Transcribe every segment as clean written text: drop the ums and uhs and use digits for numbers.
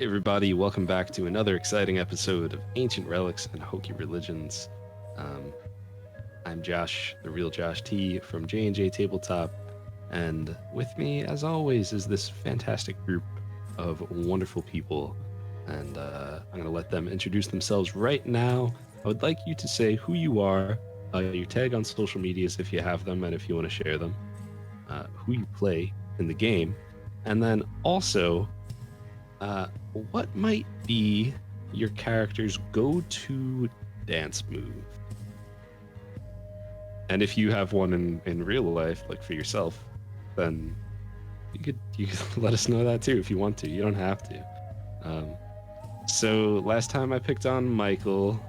Everybody, welcome back to another exciting episode of Ancient Relics and Hokey Religions. Um, I'm Josh, the real Josh T from JnJ Tabletop, and with me, as always, is this fantastic group of wonderful people, and I'm going to let them introduce themselves right now. I would like you to say who you are, your tag on social medias if you have them, and if you want to share them, who you play in the game, and then also what might be your character's go-to dance move? And if you have one in real life, like for yourself, then you could let us know that too if you want to. You don't have to. So last time I picked on Michael.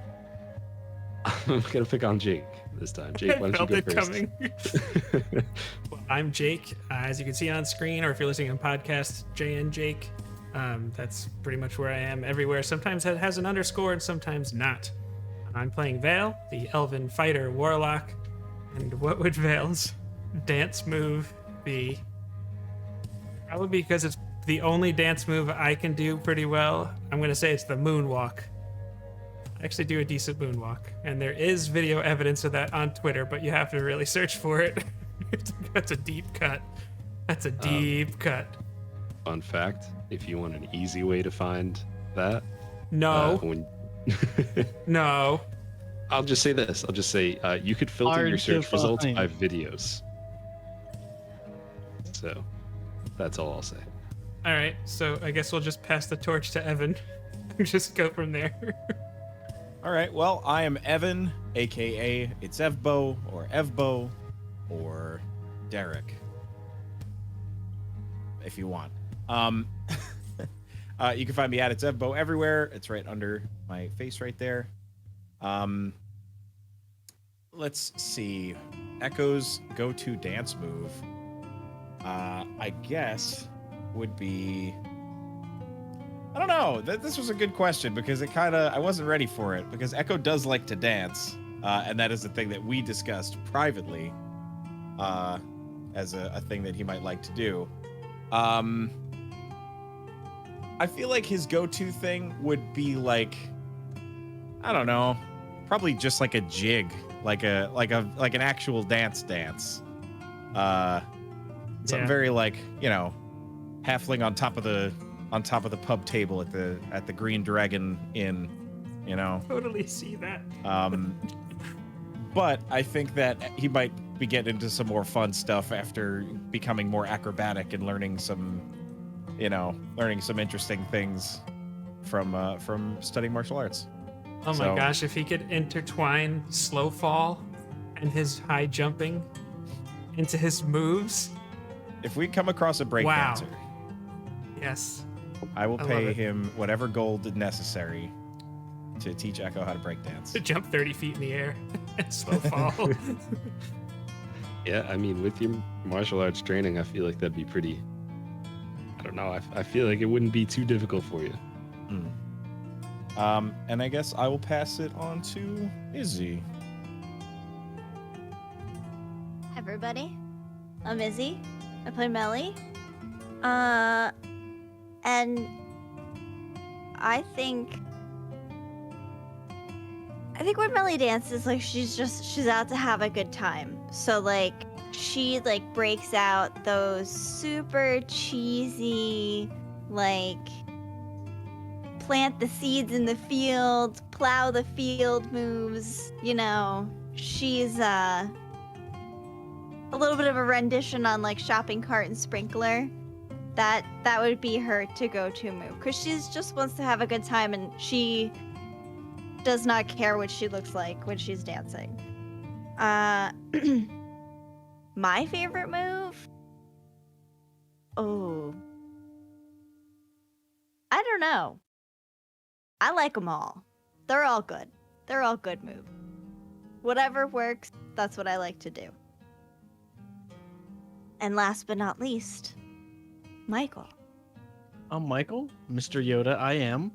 I'm gonna pick on Jake this time. Jake, why don't you go first? Coming. Well, I'm Jake. As you can see on screen, or if you're listening on podcast, JN Jake. That's pretty much where I am everywhere. Sometimes it has an underscore and sometimes not. I'm playing Vale, the elven fighter warlock. And what would Vale's dance move be? Probably because it's the only dance move I can do pretty well. I'm going to say it's the moonwalk. I actually do a decent moonwalk. And there is video evidence of that on Twitter, but you have to really search for it. That's a deep cut. That's a deep cut. Fun fact, if you want an easy way to find that. No. No. I'll just say this. I'll just say you could filter your search results by videos. So that's all I'll say. All right. So I guess we'll just pass the torch to Evan. Just go from there. All right. Well, I am Evan, a.k.a. It's Evbo or Evbo or Derek, if you want. You can find me at It's Evbo everywhere. It's right under my face right there. Let's see. Echo's go-to dance move, I guess, would be... I don't know. This was a good question because I wasn't ready for it because Echo does like to dance, and that is the thing that we discussed privately as a thing that he might like to do. I feel like his go-to thing would be like, I don't know, probably just like a jig, like an actual dance. Something very like, halfling on top of the pub table at the Green Dragon Inn, Totally see that. But I think that he might be getting into some more fun stuff after becoming more acrobatic and learning some interesting things from studying martial arts. Oh my gosh, if he could intertwine slow fall and his high jumping into his moves. If we come across a breakdancer, yes, I will pay him whatever gold necessary to teach Echo how to breakdance. To jump 30 feet in the air and slow fall. Yeah, I mean, with your martial arts training, I feel like that'd be pretty... I don't know. I feel like it wouldn't be too difficult for you. And I guess I will pass it on to Izzee. Hi everybody, I'm Izzee. I play Melly. And I think when Melly dances, like she's out to have a good time. So like she like breaks out those super cheesy like plant the seeds in the field, plow the field moves, she's a little bit of a rendition on like shopping cart and sprinkler. That would be her to go-to move because she's just wants to have a good time and she does not care what she looks like when she's dancing. My favorite move? Oh, I don't know. I like them all. They're all good. They're all good moves. Whatever works, that's what I like to do. And last but not least, Michael. I'm Michael, Mr. Yoda. I am.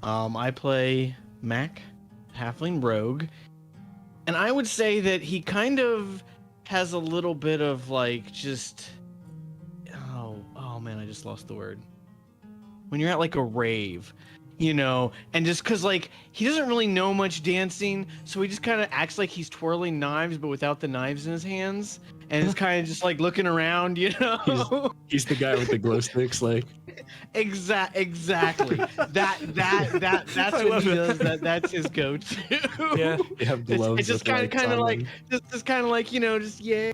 I play Mac, Halfling Rogue, and I would say that he kind of has a little bit of like just... Oh man, I just lost the word. when you're at like a rave, you know, and just because like he doesn't really know much dancing, so he just kind of acts like he's twirling knives but without the knives in his hands, and it's kind of just like looking around, you know. He's the guy with the glow sticks, like. Exactly. That's I what love he it. does. That's his go-to. Yeah. They have gloves. It's just with kind of lights on like them. just kind of like, you know, just yeah.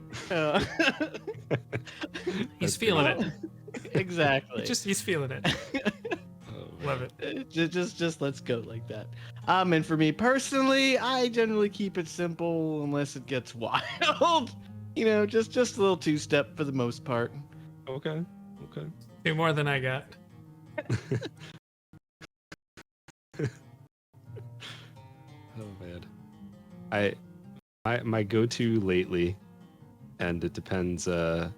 He's That's feeling great. it. Exactly. He's feeling it. Oh, Love it. Just let's go like that. And for me personally, I generally keep it simple unless it gets wild. You know, just a little two-step for the most part. okay. Two more than I got. Oh man, my go-to lately, and it depends. I'll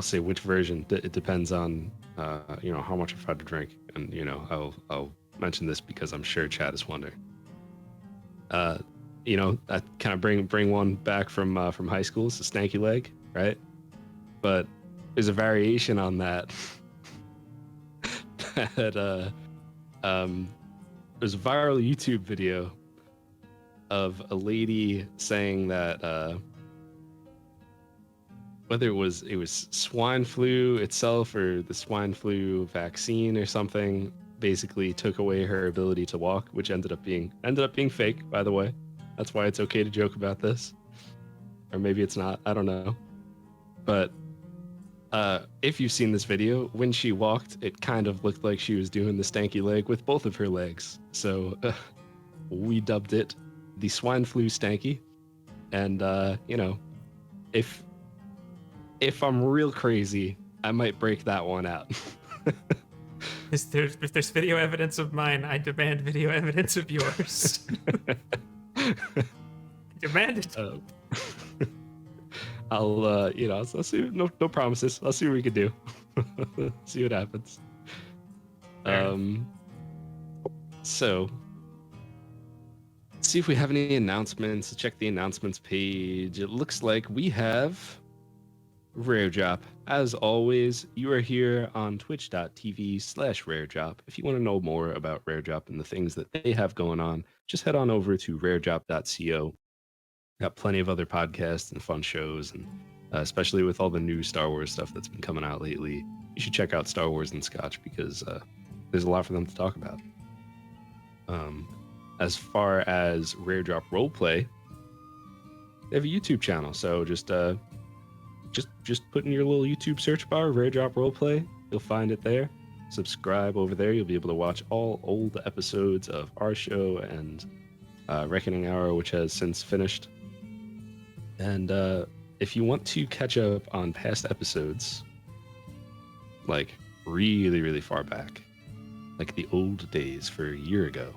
say which version. It depends on you know, how much I've had to drink, and you know, I'll mention this because I'm sure Chad is wondering. You know, I kind of bring one back from high school. It's a stanky leg, right? But there's a variation on that. That there's a viral YouTube video of a lady saying that whether it was swine flu itself or the swine flu vaccine or something, basically took away her ability to walk, which ended up being fake, by the way. That's why it's okay to joke about this, or maybe it's not. I don't know, but if you've seen this video, when she walked, it kind of looked like she was doing the stanky leg with both of her legs. So we dubbed it the swine flu stanky. And you know, if I'm real crazy, I might break that one out. If there's video evidence of mine, I demand video evidence of yours. Demand it. I'll you know, I'll see. No promises. I'll see what we can do. See what happens. So let's see if we have any announcements. Check the announcements page. It looks like we have Rare Drop. As always, you are here on twitch.tv/Rare Drop. If you want to know more about Rare Drop and the things that they have going on, just head on over to raredrop.co. Got plenty of other podcasts and fun shows, and especially with all the new Star Wars stuff that's been coming out lately, you should check out Star Wars and Scotch because there's a lot for them to talk about. As far as Rare Drop Roleplay, they have a YouTube channel, so just put in your little YouTube search bar Rare Drop Roleplay, you'll find it there. Subscribe over there, you'll be able to watch all old episodes of our show and Reckoning Hour, which has since finished. And if you want to catch up on past episodes, like really, really far back, like the old days for a year ago,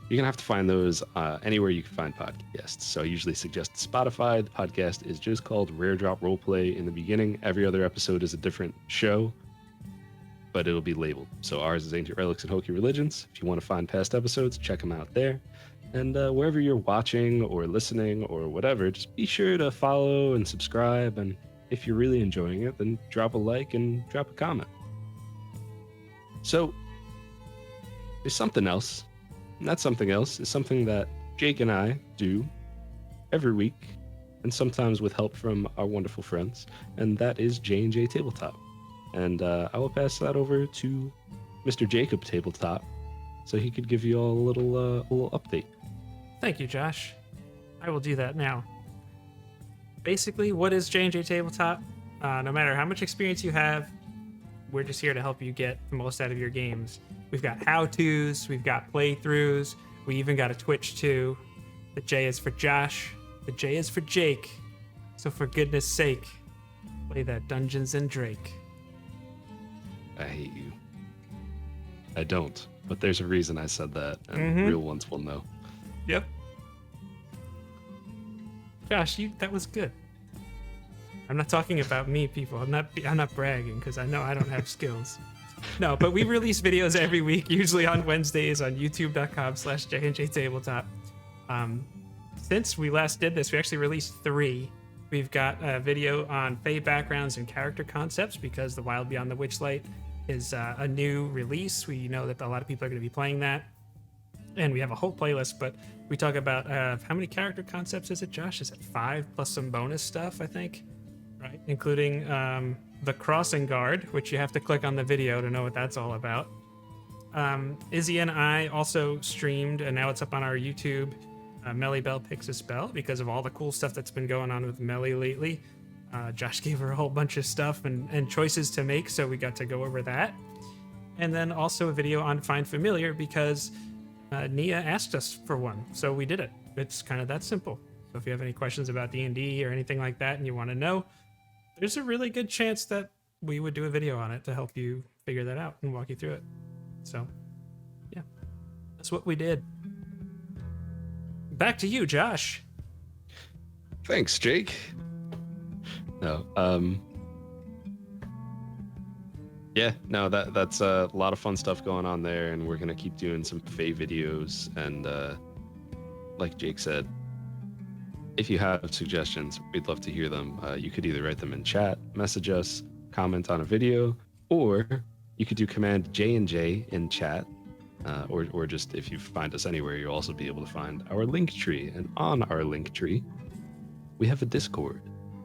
you're going to have to find those anywhere you can find podcasts. So I usually suggest Spotify. The podcast is just called Rare Drop Roleplay in the beginning. Every other episode is a different show, but it'll be labeled. So ours is Ancient Relics and Hokey Religions. If you want to find past episodes, check them out there. And wherever you're watching or listening or whatever, just be sure to follow and subscribe. And if you're really enjoying it, then drop a like and drop a comment. So there's something else. And that something else is something that Jake and I do every week, and sometimes with help from our wonderful friends, and that is JnJ Tabletop. And I will pass that over to Mr. Jacob Tabletop so he could give you all a little update. Thank you, Josh. I will do that now. Basically, what is JnJ Tabletop? No matter how much experience you have, we're just here to help you get the most out of your games. We've got how-tos, we've got playthroughs, we even got a Twitch too. The J is for Josh, the J is for Jake. So for goodness sake, play that Dungeons and Drake. I hate you. I don't, but there's a reason I said that, and real ones will know. Yep. Josh, that was good. I'm not talking about me, people. I'm not bragging because I know I don't have skills. No, but we release videos every week, usually on Wednesdays on youtube.com/JnJ Tabletop. Since we last did this, we actually released 3. We've got a video on Fae backgrounds and character concepts because the Wild Beyond the Witchlight is a new release. We know that a lot of people are going to be playing that, and we have a whole playlist. But we talk about how many character concepts is it, Josh? Is it 5 plus some bonus stuff? I think, right, including the crossing guard, which you have to click on the video to know what that's all about. Izzee and I also streamed, and now it's up on our YouTube. Melly Bell Picks a Spell, because of all the cool stuff that's been going on with Melly lately. Josh gave her a whole bunch of stuff and choices to make, so we got to go over that. And then also a video on Find Familiar, because Nia asked us for one, so we did it. It's kind of that simple. So if you have any questions about D&D or anything like that and you want to know, there's a really good chance that we would do a video on it to help you figure that out and walk you through it. So, yeah, that's what we did. Back to you, Josh. Thanks, Jake. No, yeah, no, that's a lot of fun stuff going on there, and we're gonna keep doing some Fae videos. And like Jake said, if you have suggestions, we'd love to hear them. You could either write them in chat, message us, comment on a video, or you could do Command J in chat. Or just if you find us anywhere, you'll also be able to find our LinkTree. And on our LinkTree, we have a Discord.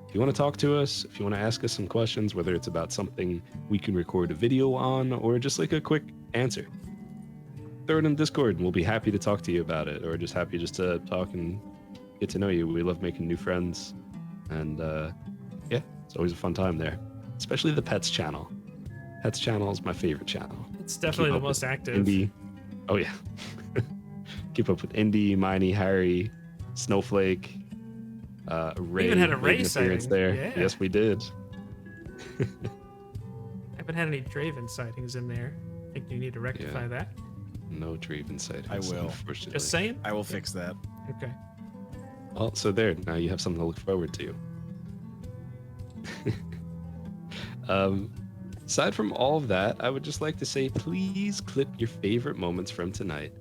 If you want to talk to us, if you want to ask us some questions, whether it's about something we can record a video on or just like a quick answer, throw it in Discord and we'll be happy to talk to you about it, or just happy just to talk and get to know you. We love making new friends. And yeah, it's always a fun time there, especially the Pets channel. Pets channel is my favorite channel. It's definitely the most active. Indy. Oh yeah. Keep up with Indy, Miney, Harry, Snowflake, Ray. We even had a made Ray an appearance sighting. there. Yeah. Yes, we did. I haven't had any Draven sightings in there. I think you need to rectify Yeah. that. No Draven sightings. I will. Unfortunately. Just saying. I will fix that. Okay. Well, so there. Now you have something to look forward to. Aside from all of that, I would just like to say, please clip your favorite moments from tonight.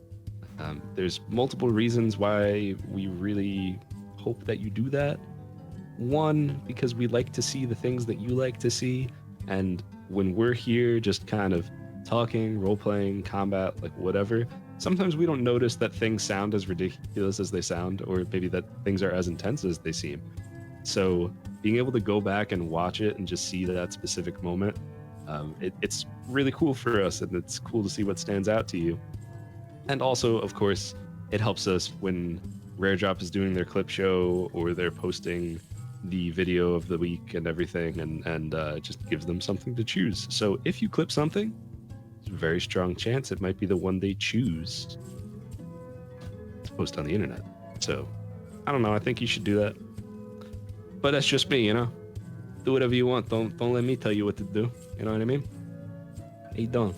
There's multiple reasons why we really hope that you do that. One, because we like to see the things that you like to see. And when we're here just kind of talking, role-playing, combat, like whatever, sometimes we don't notice that things sound as ridiculous as they sound, or maybe that things are as intense as they seem. So being able to go back and watch it and just see that specific moment, it's really cool for us, and it's cool to see what stands out to you. And also, of course, it helps us when Rare Drop is doing their clip show or they're posting the video of the week and everything, and it just gives them something to choose. So if you clip something, there's a very strong chance it might be the one they choose to post on the internet. So I don't know, I think you should do that. But that's just me, you know? Do whatever you want. Don't let me tell you what to do. You know what I mean? How you doing?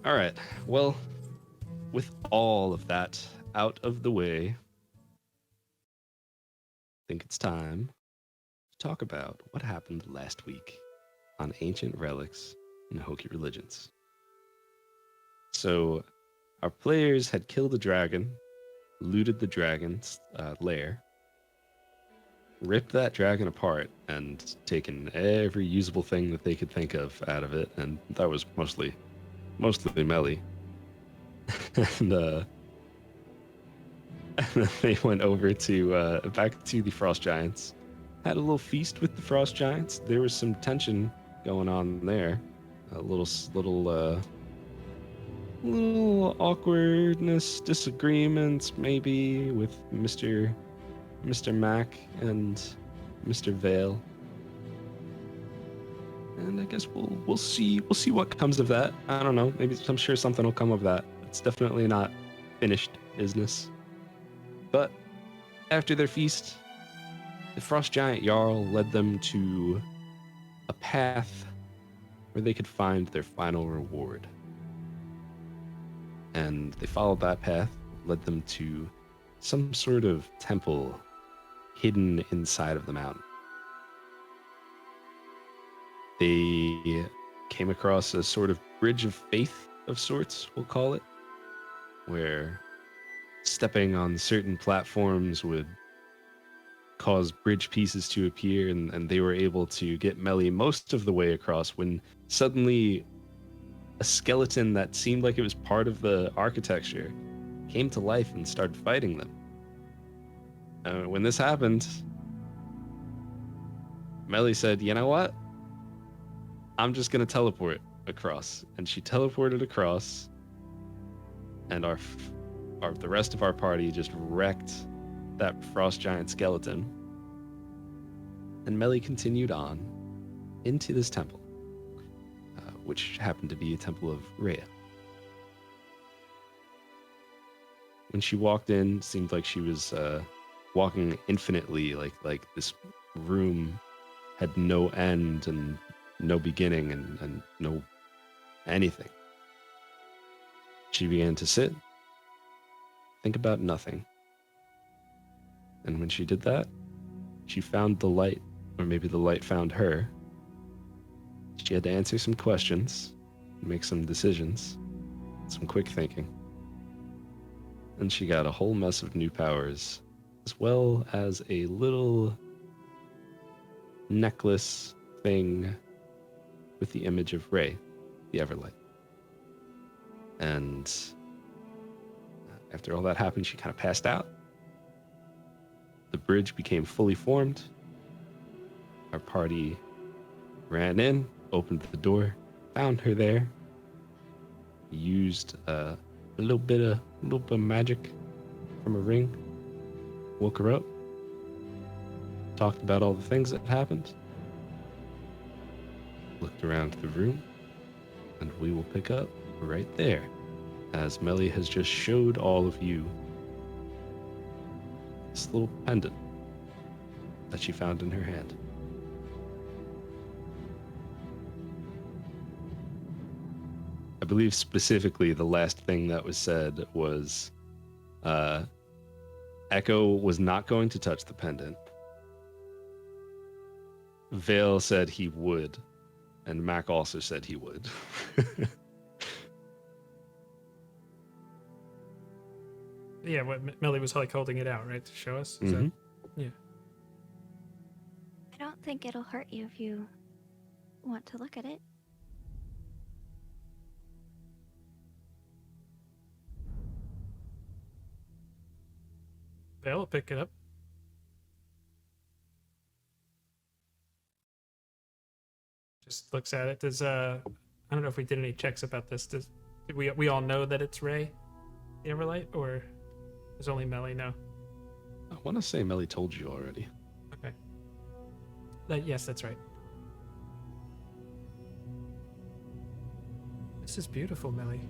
All right. Well, with all of that out of the way, I think it's time to talk about what happened last week on Ancient Relics and Hokey Religions. So, our players had killed a dragon, looted the dragon's lair, ripped that dragon apart, and taken every usable thing that they could think of out of it, and that was mostly Melly. And then they went over to back to the Frost Giants, had a little feast with the Frost Giants. There was some tension going on there, a little awkwardness, disagreements maybe with Mr. Mac and Mr. Vale. And I guess we'll see what comes of that. I don't know. Maybe I'm sure something will come of that. It's definitely not finished business. But after their feast, the Frost Giant Jarl led them to a path where they could find their final reward. And they followed that path, led them to some sort of temple hidden inside of the mountain. They came across a sort of bridge of faith of sorts, we'll call it, where stepping on certain platforms would caused bridge pieces to appear, and they were able to get Melly most of the way across when suddenly a skeleton that seemed like it was part of the architecture came to life and started fighting them. When this happened, Melly said, "You know what? I'm just gonna teleport across," and she teleported across, and the rest of our party just wrecked that frost giant skeleton. And Melly continued on into this temple, which happened to be a temple of Rhea. When she walked in, it seemed like she was walking infinitely, like this room had no end and no beginning and no anything. She began to sit, think about nothing. And when she did that, she found the light, or maybe the light found her. She had to answer some questions, make some decisions, some quick thinking. And she got a whole mess of new powers, as well as a little necklace thing with the image of Ray, the Everlight. And after all that happened, she kind of passed out. The bridge became fully formed. Our party ran in, opened the door, found her there, used a little bit of magic from a ring, woke her up, talked about all the things that happened, looked around the room, and we will pick up right there, as Melly has just showed all of you this little pendant that she found in her hand. I believe specifically the last thing that was said was Echo was not going to touch the pendant. Vale said he would, and Mac also said he would. Yeah, what Melly was like holding it out, right, to show us? Is Mhm. yeah. I don't think it'll hurt you if you want to look at it. Vale will pick it up. Just looks at it. Does I don't know if we did any checks about this. Did we all know that it's Ray, the Everlight, or does only Melly know? I want to say Melly told you already. Okay. Yes, that's right. This is beautiful, Melly.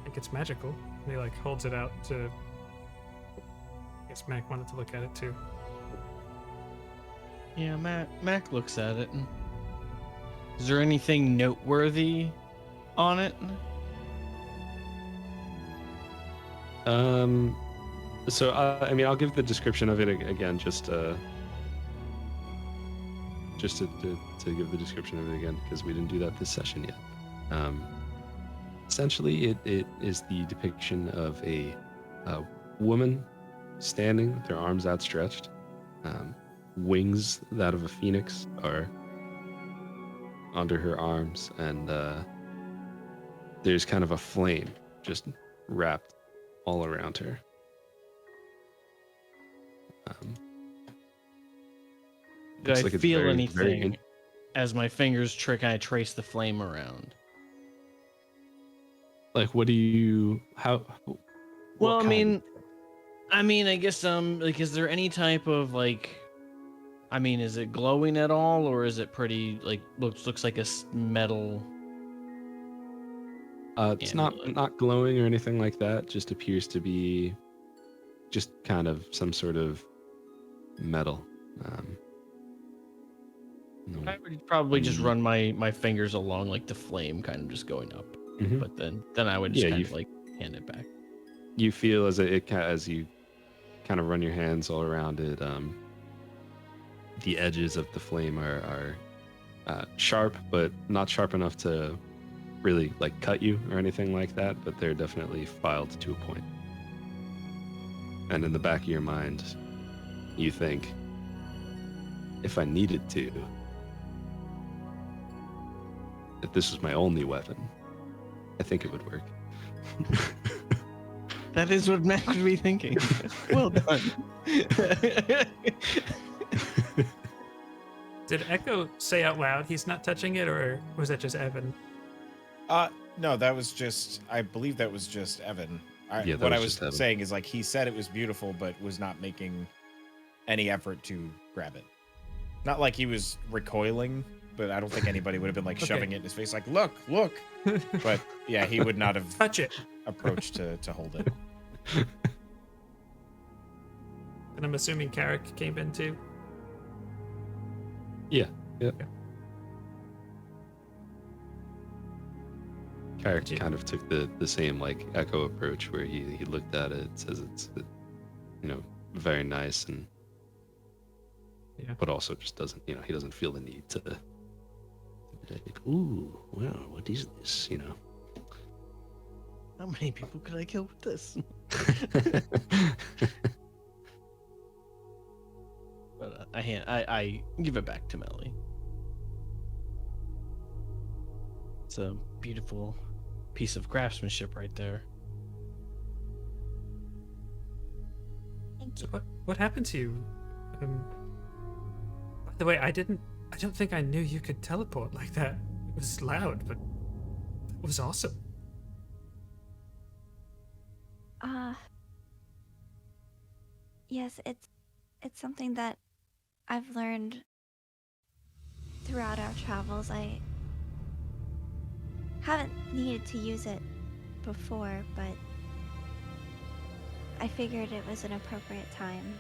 I think it's magical. And he like holds it out to. I guess Mac wanted to look at it too. Yeah, Mac looks at it. And is there anything noteworthy on it? So I mean, I'll give the description of it again, just to give the description of it again, because we didn't do that this session yet. Essentially, it is the depiction of a woman standing with her arms outstretched. Wings that of a phoenix are under her arms, and there's kind of a flame just wrapped all around her. Do I looks like it's feel very, anything as my fingers kind of trace the flame around? like, what do you? How? what Well, kind of- I mean, I guess like, is there any type of like, I mean, is it glowing at all, or is it pretty like looks like a metal? It's amulet? not glowing or anything like that. Just appears to be just kind of some sort of metal. No. I would probably just Mm. run my fingers along like the flame, kind of just going up. Mhm. But then I would just Yeah, kind you of like hand it back. You feel as as you kind of run your hands all around it. The edges of the flame are sharp, but not sharp enough to really like cut you or anything like that. But they're definitely filed to a point. And in the back of your mind, you think, if I needed to, if this was my only weapon, I think it would work. That is what Mac would be thinking. Well done. Did Echo say out loud he's not touching it, or was that just Evan? No, that was just, I believe that was just Evan. Yeah, that what was I was just Evan. saying is like he said it was beautiful, but was not making any effort to grab it. Not like he was recoiling, but I don't think anybody would have been like Okay. shoving it in his face, like, look. But yeah, he would not have Touch it. approached to hold it. And I'm assuming Carrick came in too. Yeah. Okay. Carrick Yeah. kind of took the same like Echo approach where he looked at it, says it's very nice, and Yeah. but also just doesn't he doesn't feel the need to be like, ooh, wow, what is this? How many people could I kill with this? But I give it back to Melly. It's a beautiful piece of craftsmanship right there. Thank So you. what happened to you? By the way, I don't think I knew you could teleport like that. It was loud, but it was awesome. Yes, it's something that I've learned throughout our travels. I haven't needed to use it before, but I figured it was an appropriate time.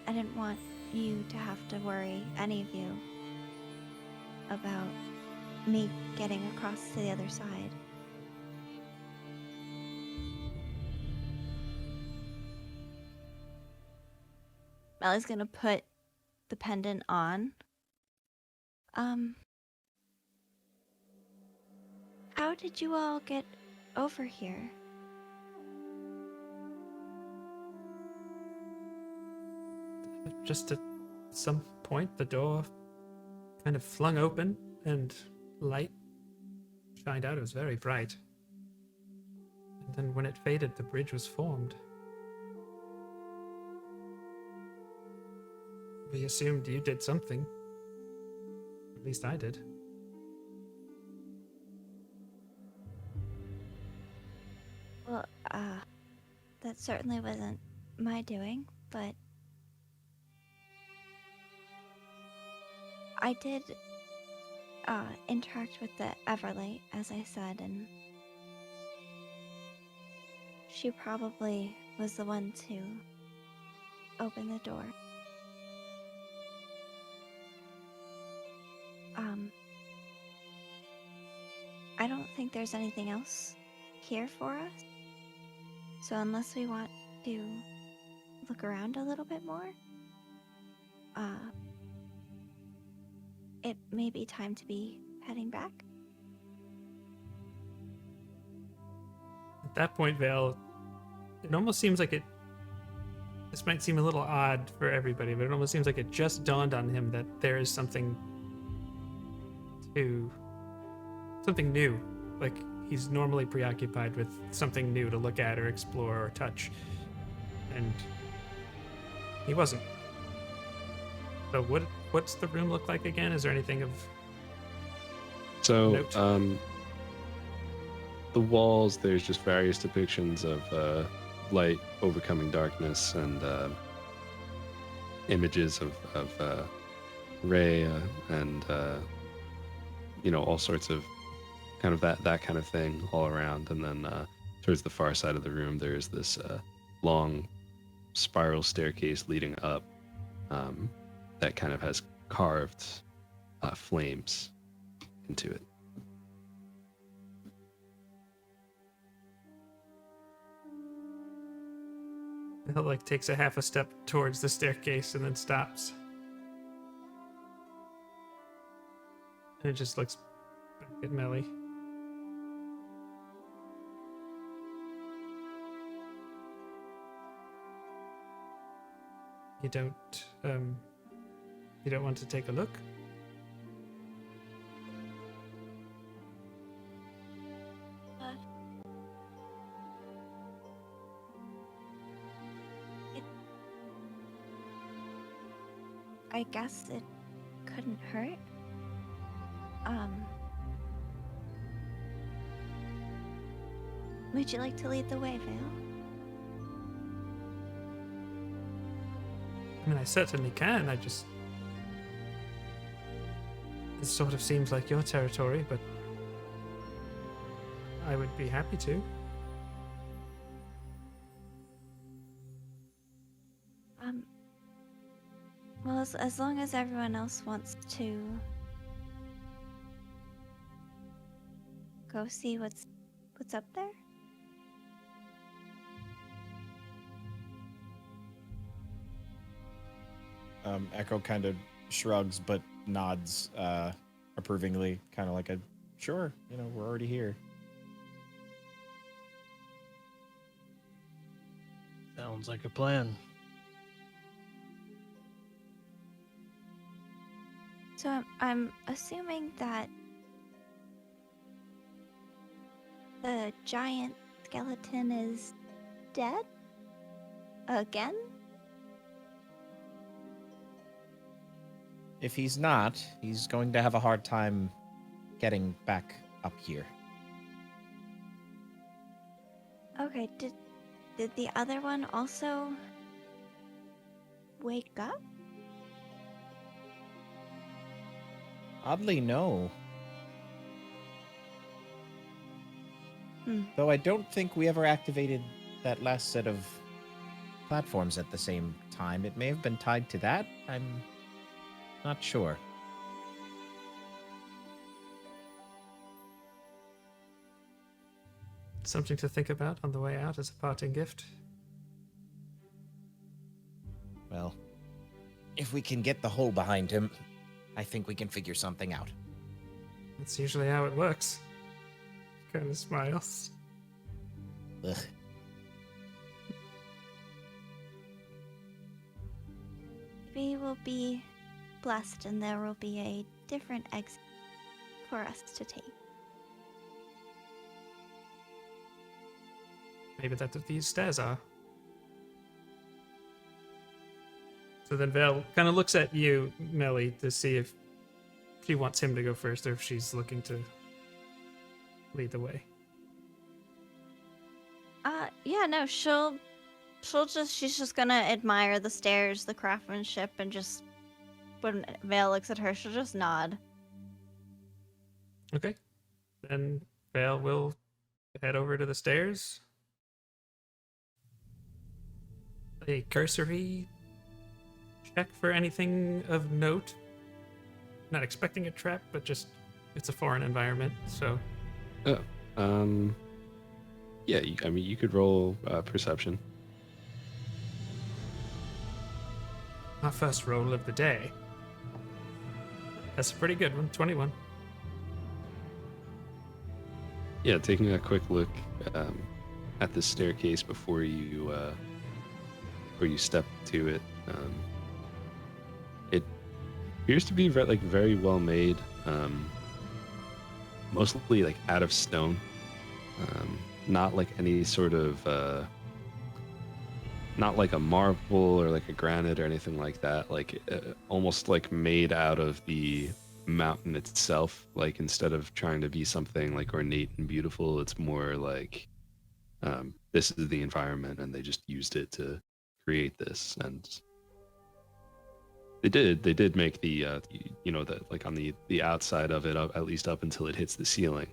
I didn't want you to have to worry, any of you, about me getting across to the other side. Melly's gonna put the pendant on. How did you all get over here? Just at some point, the door kind of flung open, and light shined out. It was very bright. And then when it faded, the bridge was formed. We assumed you did something. At least I did. Well, that certainly wasn't my doing, but I did interact with the Everlight, as I said, and she probably was the one to open the door. I don't think there's anything else here for us. So unless we want to look around a little bit more, it may be time to be heading back. At that point, Vale, it almost seems like this might seem a little odd for everybody, but it almost seems like it just dawned on him that there is something new. Like, he's normally preoccupied with something new to look at or explore or touch, and he wasn't. So what's the room look like again? Is there anything of So, note? the walls, there's just various depictions of light overcoming darkness, and images of Ray, and all sorts of kind of that kind of thing all around. And then towards the far side of the room, there's this long spiral staircase leading up, that kind of has carved flames into it. Vale like takes a half a step towards the staircase and then stops. And it just looks back at Melly. You don't want to take a look? I guess it couldn't hurt. Would you like to lead the way, Vale? I mean, I certainly can. This sort of seems like your territory, but I would be happy to. Well, as long as everyone else wants to go see what's up there. Echo kind of shrugs but nods approvingly, kind of like a sure, we're already here. Sounds like a plan. So I'm assuming that the giant skeleton is dead? Again? If he's not, he's going to have a hard time getting back up here. Okay, did the other one also wake up? Oddly, no. Hmm. Though I don't think we ever activated that last set of platforms at the same time. It may have been tied to that. I'm not sure. Something to think about on the way out as a parting gift. Well, if we can get the hole behind him, I think we can figure something out. That's usually how it works. Kind of smiles. Ugh. We will be blessed and there will be a different exit for us to take. Maybe that's what these stairs are. So then Val kind of looks at you, Melly, to see if she wants him to go first or if she's looking to lead the way. Yeah, no, she's just gonna admire the stairs, the craftsmanship, and just when Vale looks at her, she'll just nod. Okay. Then Val will head over to the stairs. A cursory check for anything of note. Not expecting a trap, but just it's a foreign environment, so. Yeah, you could roll perception. Our first roll of the day. That's a pretty good one, 21. Yeah, taking a quick look at the staircase before you step to it. It appears to be very well made, mostly like out of stone, not like any sort of not like a marble or like a granite or anything like that. Like almost like made out of the mountain itself. Like instead of trying to be something like ornate and beautiful, it's more like this is the environment and they just used it to create this. And they did make the the like on the outside of it, at least up until it hits the ceiling,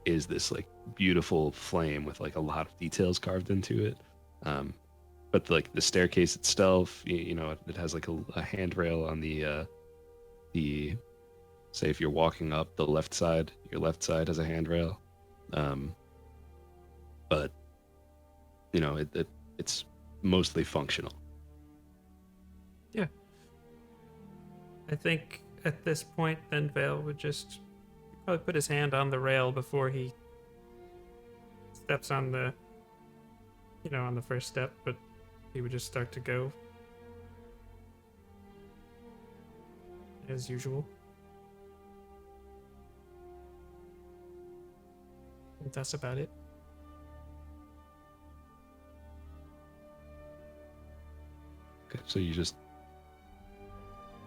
is this like beautiful flame with like a lot of details carved into it. But like the staircase itself, it has like a handrail on the say if you're walking up the left side, your left side has a handrail. But it's mostly functional. Yeah. I think at this point, then Vale would just probably put his hand on the rail before he steps on the, on the first step, but he would just start to go as usual. And that's about it. Okay, so you just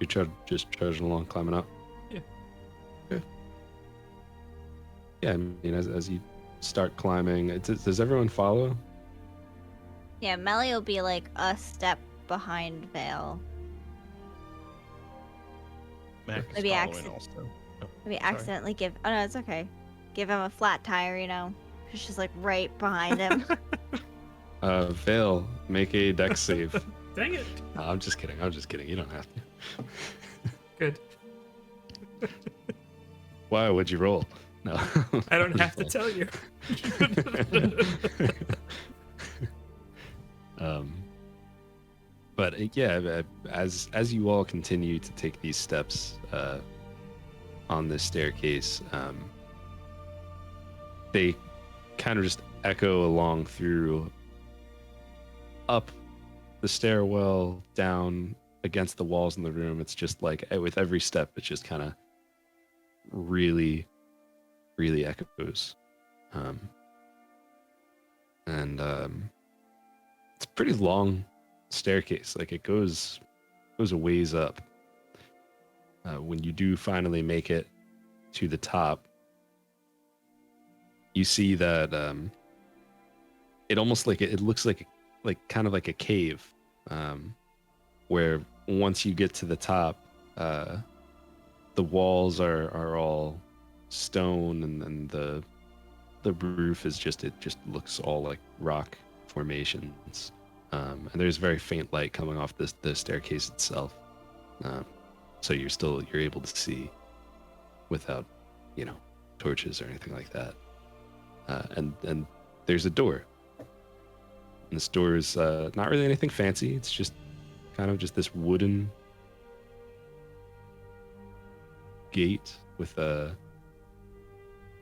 trudging along, climbing up. Yeah. Okay. Yeah, I mean, as you start climbing, does everyone follow? Yeah, Melly will be like a step behind Vale. Mac is Maybe following accident- also. Maybe Sorry. accidentally give. Oh no, it's okay. Give him a flat tire, you know. It's just like right behind him. Vale, make a dex save. Dang it. No, I'm just kidding. You don't have to. Good. Why would you roll? No. I don't have to tell you. But yeah, as you all continue to take these steps on this staircase, they kind of just echo along through, up the stairwell, down against the walls in the room. It's just like with every step, it's just kind of really echoes. And it's a pretty long staircase. Like it goes a ways up. When you do finally make it to the top, you see that it almost like it looks like kind of like a cave, where once you get to the top, the walls are all stone, and the roof is just looks all like rock formations, and there's very faint light coming off the staircase itself, so you're able to see without torches or anything like that, and there's a door, and this door is not really anything fancy. It's just kind of just this wooden gate with a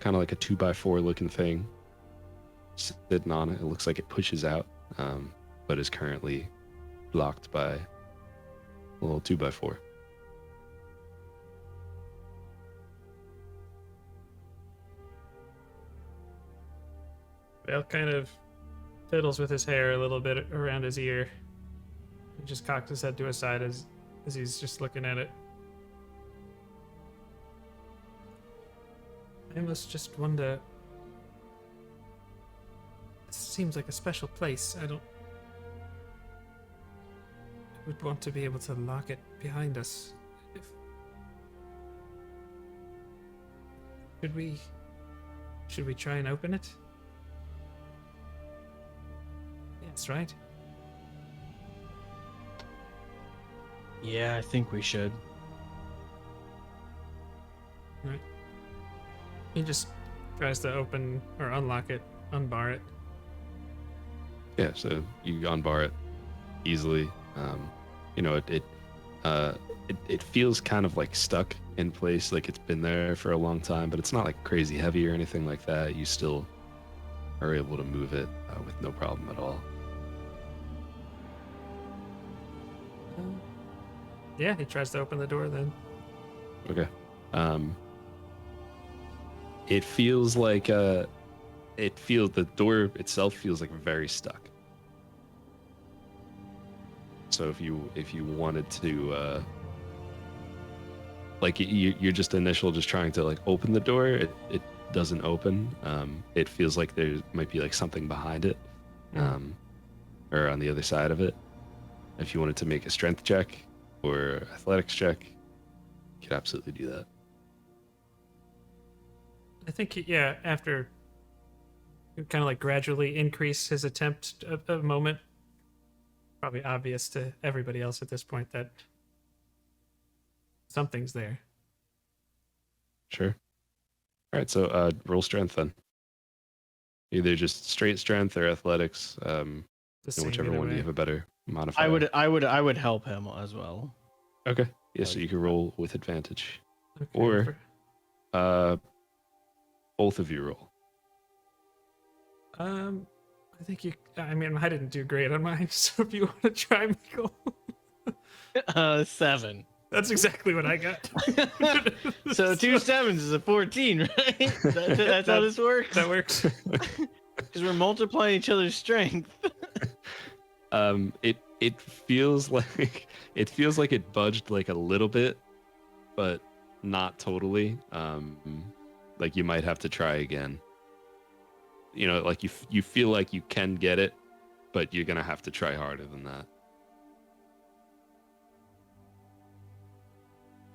kind of like a 2x4 looking thing sitting on it. It looks like it pushes out, but is currently blocked by a little 2x4. Vale kind of fiddles with his hair a little bit around his ear. He just cocked his head to his side as he's just looking at it. I must just wonder. This seems like a special place. I would want to be able to lock it behind us. Should we try and open it? Yes, right? Yeah, I think we should. Right. He just tries to open or unlock it, unbar it. Yeah, so you unbar it easily. It feels kind of like stuck in place, like it's been there for a long time, but it's not like crazy heavy or anything like that. You still are able to move it with no problem at all. Yeah, he tries to open the door then. Okay. It feels like the door itself feels like very stuck. So if you wanted to like you're just trying to like open the door, it doesn't open. It feels like there might be like something behind it, or on the other side of it. If you wanted to make a strength check or athletics check, you could absolutely do that. I think, yeah, after kind of like gradually increase his attempt a moment, probably obvious to everybody else at this point that something's there. Sure. All right, so roll strength then. Either just straight strength or athletics, The same whichever either one you way. have a better modifier. I would help him as well. Okay. Yeah, so you can roll with advantage. Okay, Or both of you roll. I think you. I mean, I didn't do great on mine, so if you want to try, Michael, 7. that's exactly what I got. So 2 sevens is a 14, right? That's how this works. That works. Because we're multiplying each other's strength. It feels like it budged like a little bit, but not totally. Like you might have to try again. You know, like you feel like you can get it, but you're gonna have to try harder than that.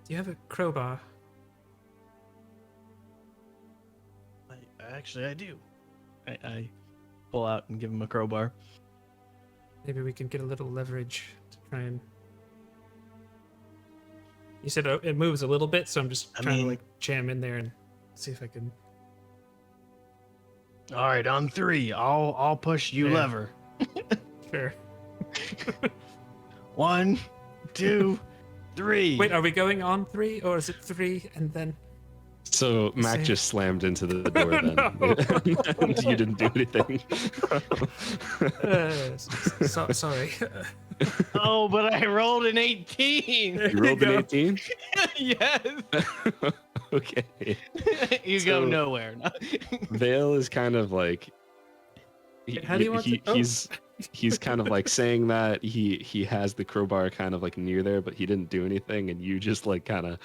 Do you have a crowbar? Actually, I do. I pull out and give him a crowbar. Maybe we can get a little leverage to try and. You said it moves a little bit, so I'm just trying to like jam in there and see if I can. All right, on 3, I'll push you Yeah. lever. Sure. 1, 2, 3. Wait, are we going on 3 or is it 3 and then? So Mac Same. just slammed into the door then. No. And you didn't do anything. Sorry. Oh, but I rolled an 18. You rolled an 18? Yes. Okay. You So- go nowhere. Vale is kind of like How do you want to- oh. he's kind of like saying that he has the crowbar kind of like near there, but he didn't do anything, and you just like kind of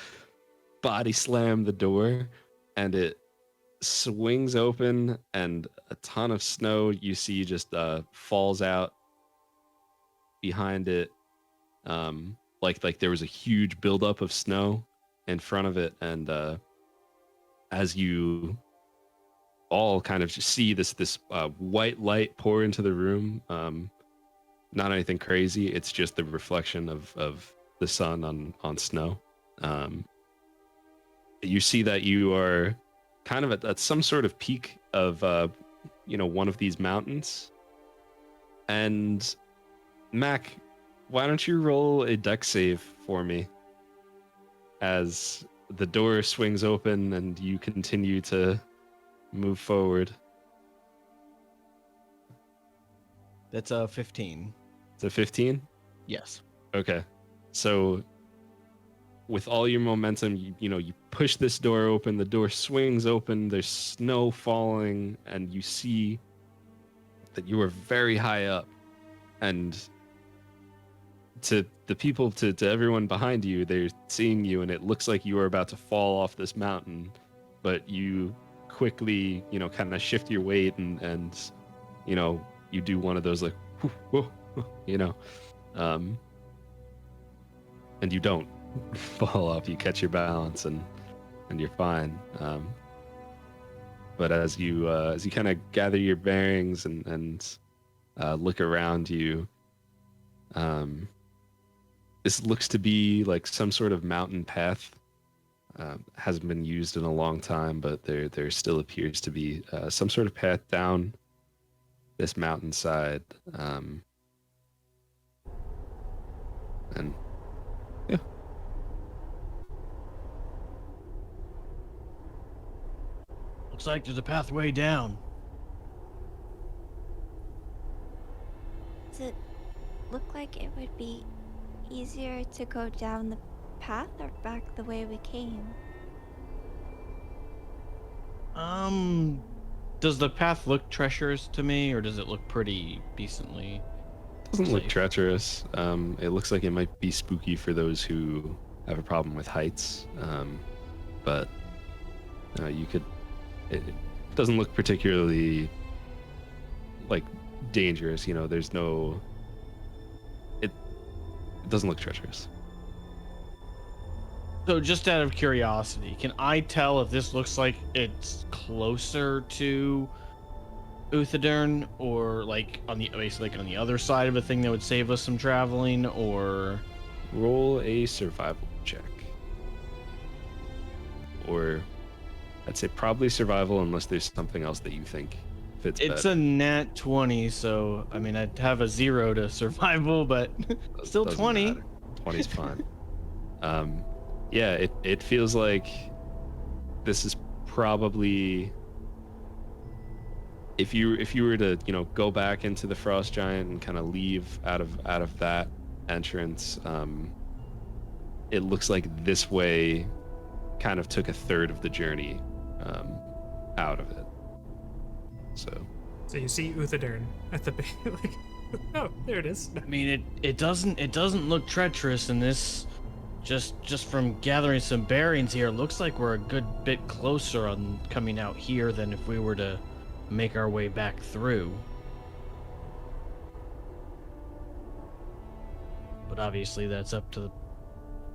body slam the door, and it swings open, and a ton of snow you see just falls out behind it. Like there was a huge buildup of snow in front of it, and as you all kind of just see this white light pour into the room, not anything crazy, it's just the reflection of the sun on snow. You see that you are kind of at some sort of peak of one of these mountains. And Mac, why don't you roll a dex save for me as the door swings open and you continue to move forward? That's a 15. It's a 15? Yes. Okay. So with all your momentum, you push this door open, the door swings open, there's snow falling, and you see that you are very high up. And to the people, to everyone behind you, they're seeing you, and it looks like you are about to fall off this mountain, but you quickly, kind of shift your weight and you do one of those like, whoo, and you don't fall off. You catch your balance and you're fine. But as you kind of gather your bearings and look around you, this looks to be like some sort of mountain path. Hasn't been used in a long time, but there still appears to be some sort of path down this mountainside. And yeah. Looks like there's a pathway down. Does it look like it would be easier to go down the path or back the way we came? Does the path look treacherous to me, or does it look pretty decently? Doesn't look safe? treacherous. It looks like it might be spooky for those who have a problem with heights. But you could. It doesn't look particularly like dangerous. There's no. It doesn't look treacherous. So, just out of curiosity, can I tell if this looks like it's closer to Uthodurn, or like basically on the other side of a thing that would save us some traveling, or Roll a survival check. Or I'd say probably survival unless there's something else that you think fits it's better. a nat 20, so I mean I'd have a 0 to survival, but still Doesn't 20. matter. 20's fine. Yeah, it feels like this is probably if you were to go back into the frost giant and kind of leave out of that entrance, it looks like this way kind of took a third of the journey out of it. So you see Uthodurn at the like, oh, there it is. I mean, it doesn't look treacherous, and this just from gathering some bearings here, looks like we're a good bit closer on coming out here than if we were to make our way back through. But obviously that's up to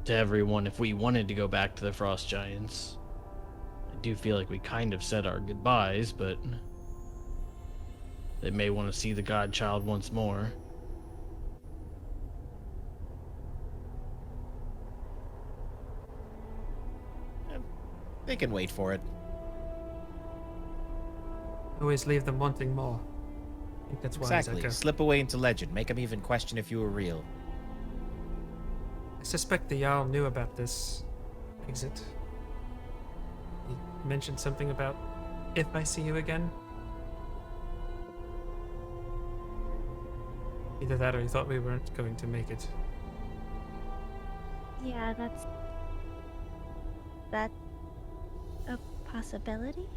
everyone if we wanted to go back to the frost giants. I do feel like we kind of said our goodbyes, but they may want to see the godchild once more. They can wait for it. Always leave them wanting more. I think that's why Exactly. Slip away into legend. Make them even question if you were real. I suspect the Jarl knew about this exit. He mentioned something about if I see you again. Either that or he thought we weren't going to make it. Yeah, that's a possibility.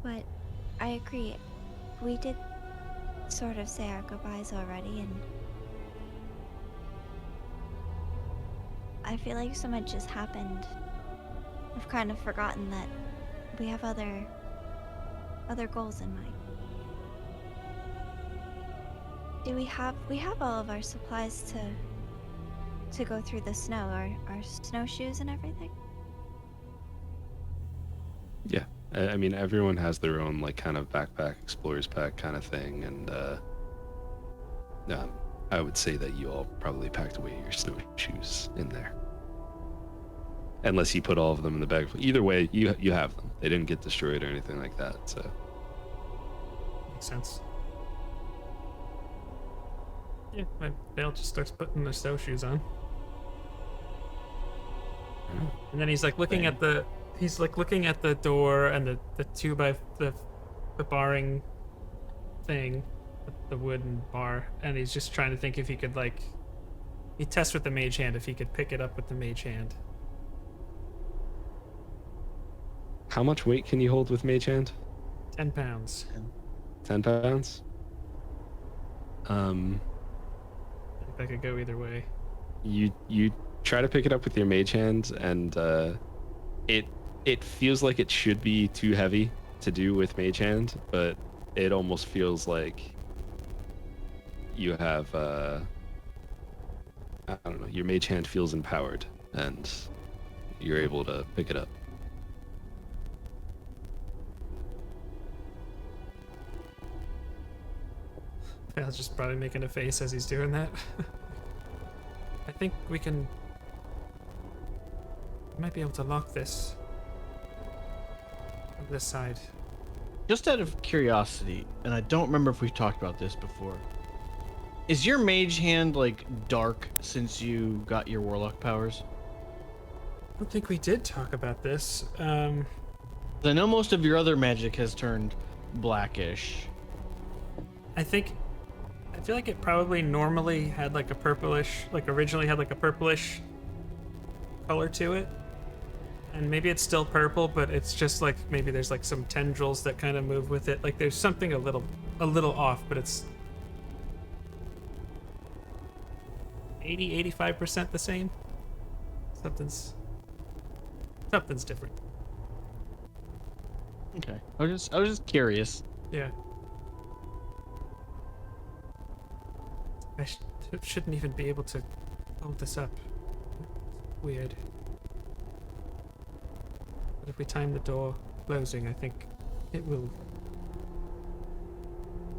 But I agree. We did sort of say our goodbyes already, and I feel like so much has happened. I've kind of forgotten that we have other goals in mind. Do we have all of our supplies to go through the snow, our snowshoes and everything? yeah, I mean everyone has their own like kind of backpack, explorer's pack kind of thing, and I would say that you all probably packed away your snowshoes in there, unless you put all of them in the bag. Either way, you have them. They didn't get destroyed or anything like that. So Makes sense. Yeah, Vale just starts putting the snowshoes on. And then he's like looking at the door and the two by the barring thing, the wooden bar, and he's just trying to think if he could he tests with the mage hand if he could pick it up with the mage hand. how much weight can you hold with mage hand? 10 pounds. 10 pounds. That could go either way. You try to pick it up with your mage hand, and it feels like it should be too heavy to do with mage hand, but it almost feels like you have I don't know, your mage hand feels empowered and you're able to pick it up. Vale's just probably making a face as he's doing that. I think we might be able to lock this on this side. Just out of curiosity, and I don't remember if we've talked about this before, is your mage hand like dark since you got your warlock powers? I don't think we did talk about this. 'Cause I know most of your other magic has turned blackish. I feel like it probably normally had like a purplish, originally had like a purplish color to it. And maybe it's still purple, but it's just like maybe there's like some tendrils that kind of move with it. Like there's something a little off, but it's 85% the same. Something's different. Okay. I was just curious. Yeah. I shouldn't even be able to hold this up. Weird. But if we time the door closing, I think it will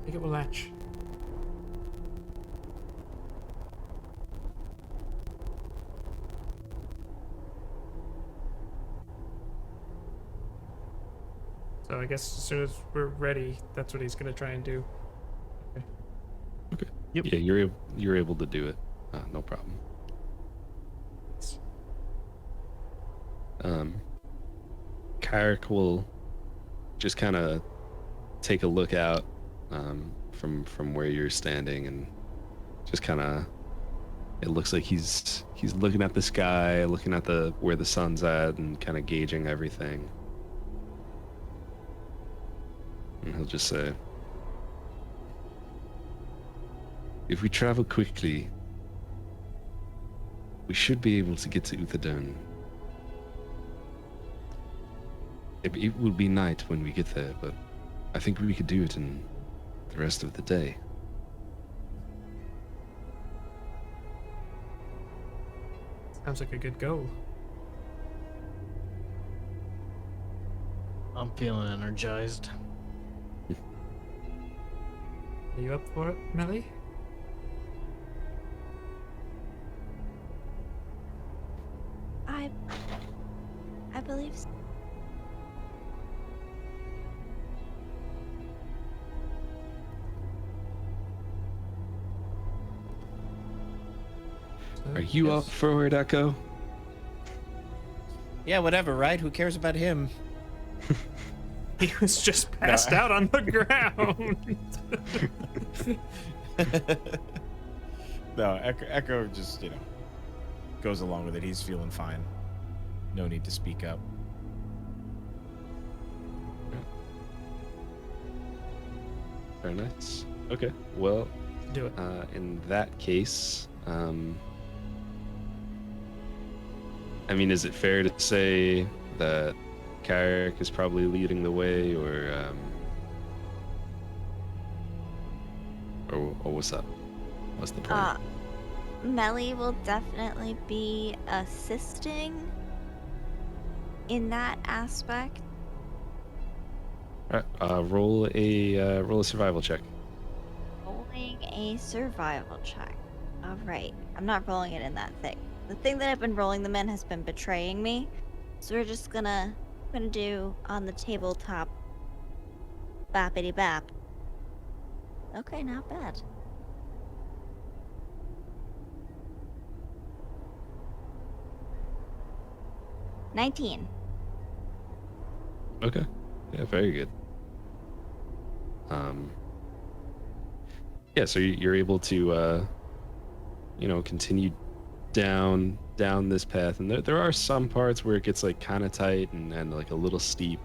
latch. So I guess as soon as we're ready, that's what he's gonna try and do. Okay. Yep. Yeah, you're able to do it. No problem. Carrick will just kind of take a look out from where you're standing, and just kind of, it looks like he's looking at the sky, looking at where the sun's at, and kind of gauging everything. And he'll just say, if we travel quickly, we should be able to get to Uthodurn. It will be night when we get there, but I think we could do it in the rest of the day. Sounds like a good goal. I'm feeling energized. Are you up for it, Melly? I believe so. Are you up for it, Echo? Yeah, whatever, right? Who cares about him? He was just passed out on the ground. No, Echo just, goes along with it. He's feeling fine. No need to speak up. Very nice. Okay, well, Do it. in that case, I mean, is it fair to say that Carrick is probably leading the way, or what's up? What's the plan? Melly will definitely be assisting in that aspect. All right, roll a survival check. Rolling a survival check. All right. I'm not rolling it in that thing. The thing that I've been rolling them in has been betraying me. So we're just gonna do on the tabletop. Bappity bap. Okay, not bad. $19. Okay. Yeah, very good. Yeah, so you're able to, continue down this path, and there are some parts where it gets like kind of tight and like a little steep.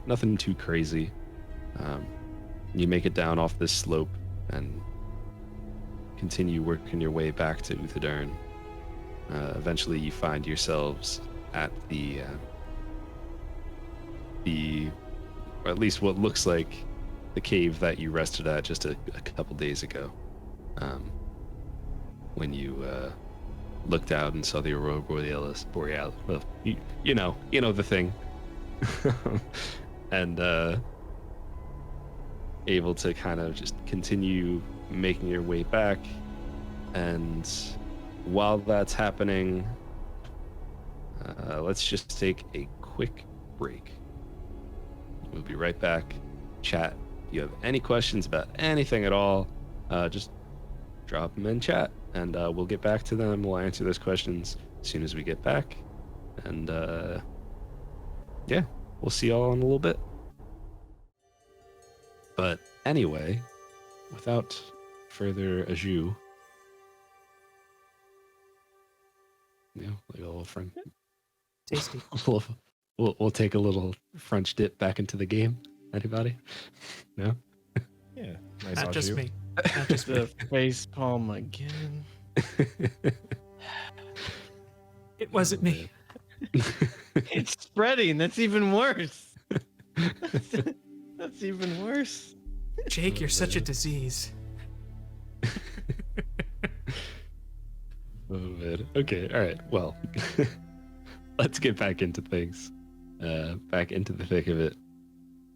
Nothing too crazy. You make it down off this slope and continue working your way back to Uthodurn. Eventually, you find yourselves at or at least what looks like the cave that you rested at just a couple days ago, when you looked out and saw the Aurora Borealis. Well, you know the thing, and able to kind of just continue making your way back. And while that's happening, let's just take a quick break. We'll be right back. Chat. If you have any questions about anything at all, just drop them in chat, and we'll get back to them. We'll answer those questions as soon as we get back. And yeah, we'll see y'all in a little bit. But anyway, without further ado, like a little friend. Tasty. We'll take a little French dip back into the game. Anybody? No? Yeah, nice Not au just jus. me. Not just me. The face palm again. It wasn't me. It's spreading. That's even worse. That's even worse. Jake, you're such a disease. Oh man. Okay. All right. Well, let's get back into things. Back into the thick of it,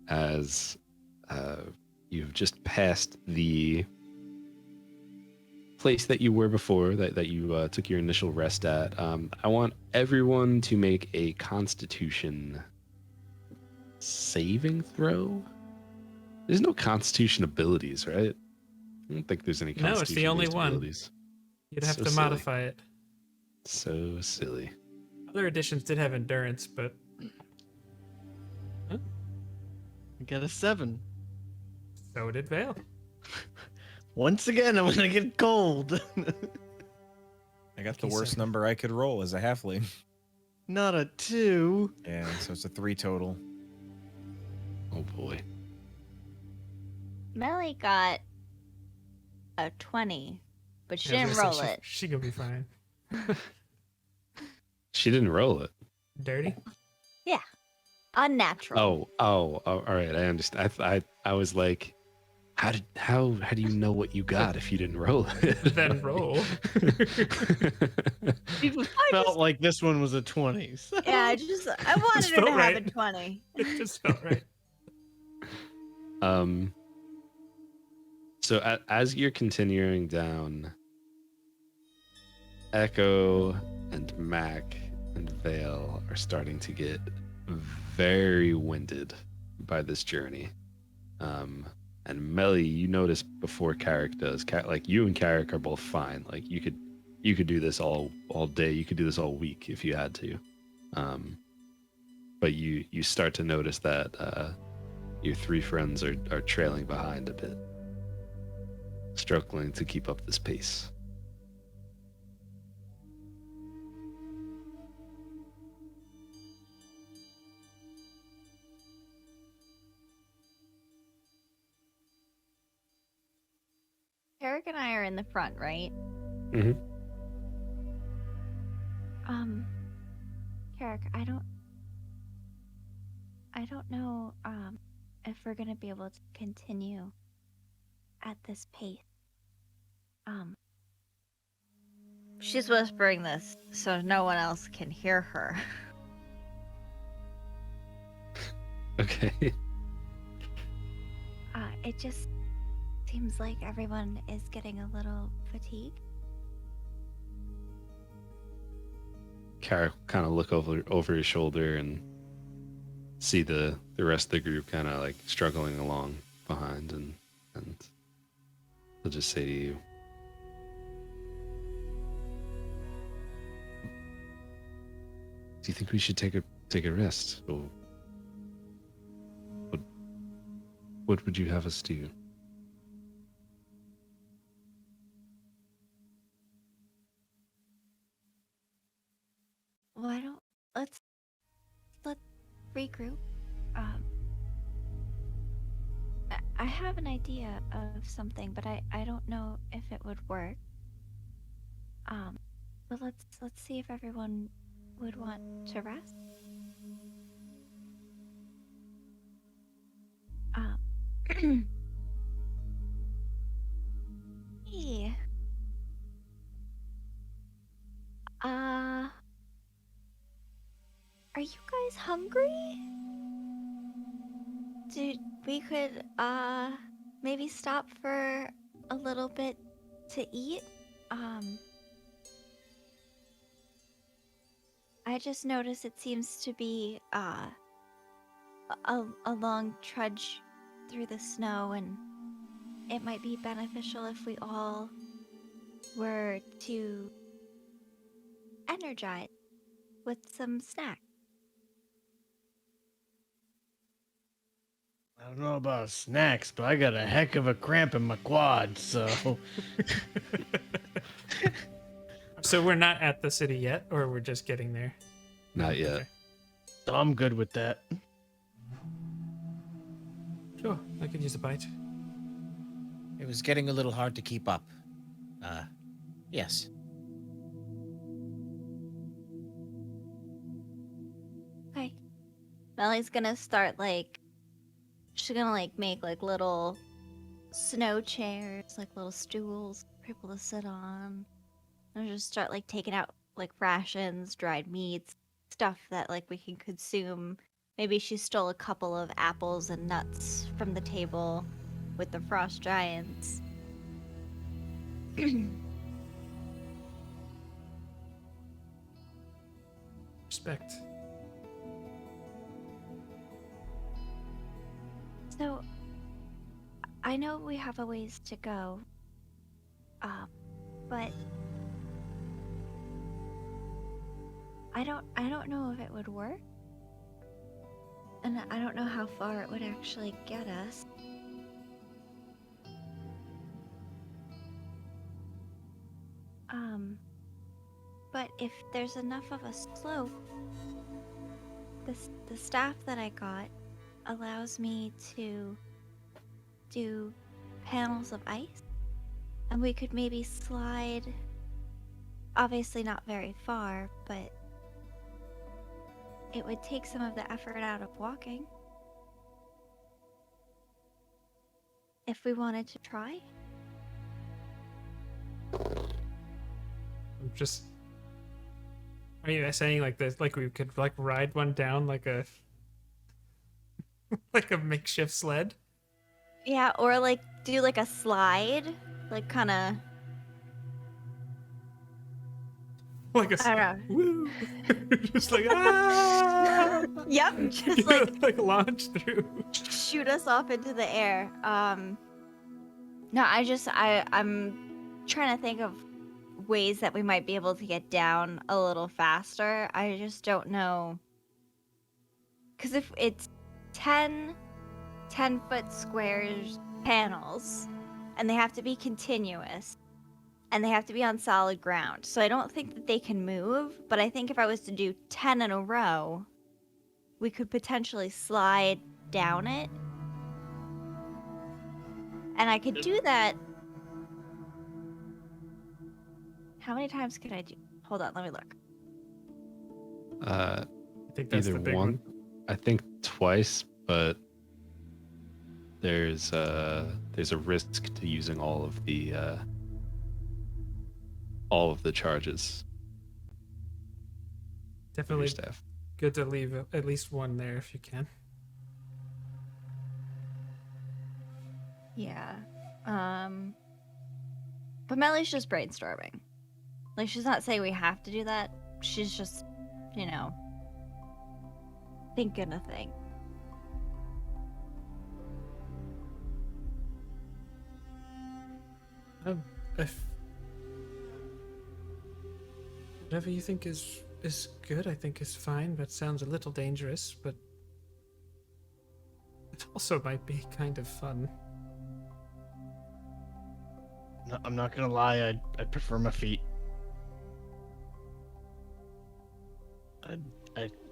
as you've just passed the place that you were before, that you took your initial rest at. I want everyone to make a Constitution saving throw. There's no Constitution abilities, right? I don't think there's any No, Constitution it's the only one. abilities. You'd have So to silly. modify it. So silly. Other editions did have endurance, but I got a 7. So did Vale. Once again, I'm gonna get cold. I got the Lucky worst 7. number I could roll as a halfling. Not a 2. Yeah, so it's a 3 total. Oh boy. Melly got a 20, but she Yeah, I was didn't gonna roll say it. She gonna be fine. She didn't roll it. Dirty. Unnatural. Oh, all right. I understand. I was like, how do you know what you got if you didn't roll it? Then roll. It just I felt just- like this one was a 20. So. Yeah, I wanted her to felt have right. a 20. It just felt right. So as you're continuing down, Echo and Mac and Vale are starting to get very winded by this journey. And Melly, you notice before Carrick does, like you and Carrick are both fine. Like you could do this all day. You could do this all week if you had to. But you start to notice that your 3 friends are trailing behind a bit, struggling to keep up this pace. Eric and I are in the front, right? Mm-hmm. Eric, I don't know, if we're gonna be able to continue at this pace. She's whispering this so no one else can hear her. Okay. It just seems like everyone is getting a little fatigued. Carrick kind of look over his shoulder and see the rest of the group kind of like struggling along behind, and he'll just say to you, "Do you think we should take a rest, or what would you have us do?" Why don't let's regroup. I have an idea of something, but I don't know if it would work. But let's see if everyone would want to rest. Hey. Are you guys hungry? Dude, we could, maybe stop for a little bit to eat? I just noticed it seems to be, a long trudge through the snow, and it might be beneficial if we all were to energize with some snack. I don't know about snacks, but I got a heck of a cramp in my quad, so. So we're not at the city yet, or we're just getting there? Not yet. Okay. I'm good with that. Sure, I could use a bite. It was getting a little hard to keep up. Yes. Okay. Melly's gonna start, she's gonna, make, little snow chairs, little stools for people to sit on. And just start, taking out, rations, dried meats, stuff that, we can consume. Maybe she stole a couple of apples and nuts from the table with the frost giants. Respect. So, I know we have a ways to go, but I don't know if it would work. And I don't know how far it would actually get us. But if there's enough of a slope, the staff that I got allows me to do panels of ice, and we could maybe slide, obviously not very far, but it would take some of the effort out of walking. If we wanted to try. I'm just. Are you saying like this? Like we could like ride one down like a like a makeshift sled? Yeah, or like do like a slide, like kind of. Like a. I don't know. Woo! Just like ah! Yep, just like launch through. shoot us off into the air. No, I'm trying to think of ways that we might be able to get down a little faster. I just don't know. Because if it's 10-foot squares panels, and they have to be continuous, and they have to be on solid ground. So I don't think that they can move, but I think if I was to do 10 in a row, we could potentially slide down it. And I could do that. How many times could I do? Hold on, let me look. I think that's Either the big one. one. I think twice, but there's a risk to using all of the charges. for your Definitely staff. good to leave at least one there if you can. Yeah. But Melly's just brainstorming. Like, she's not saying we have to do that. She's just, thinking a thing. If whatever you think is good, I think is fine, but sounds a little dangerous, but it also might be kind of fun. No, I'm not gonna lie, I'd prefer my feet.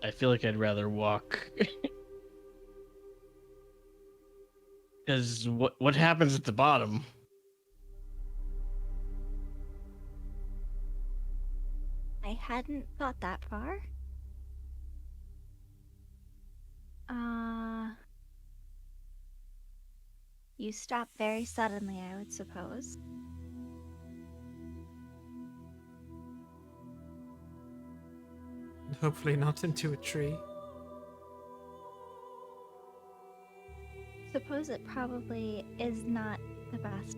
I feel like I'd rather walk. Because what happens at the bottom? I hadn't thought that far. You stop very suddenly, I would suppose. Hopefully not into a tree. Suppose it probably is not the best.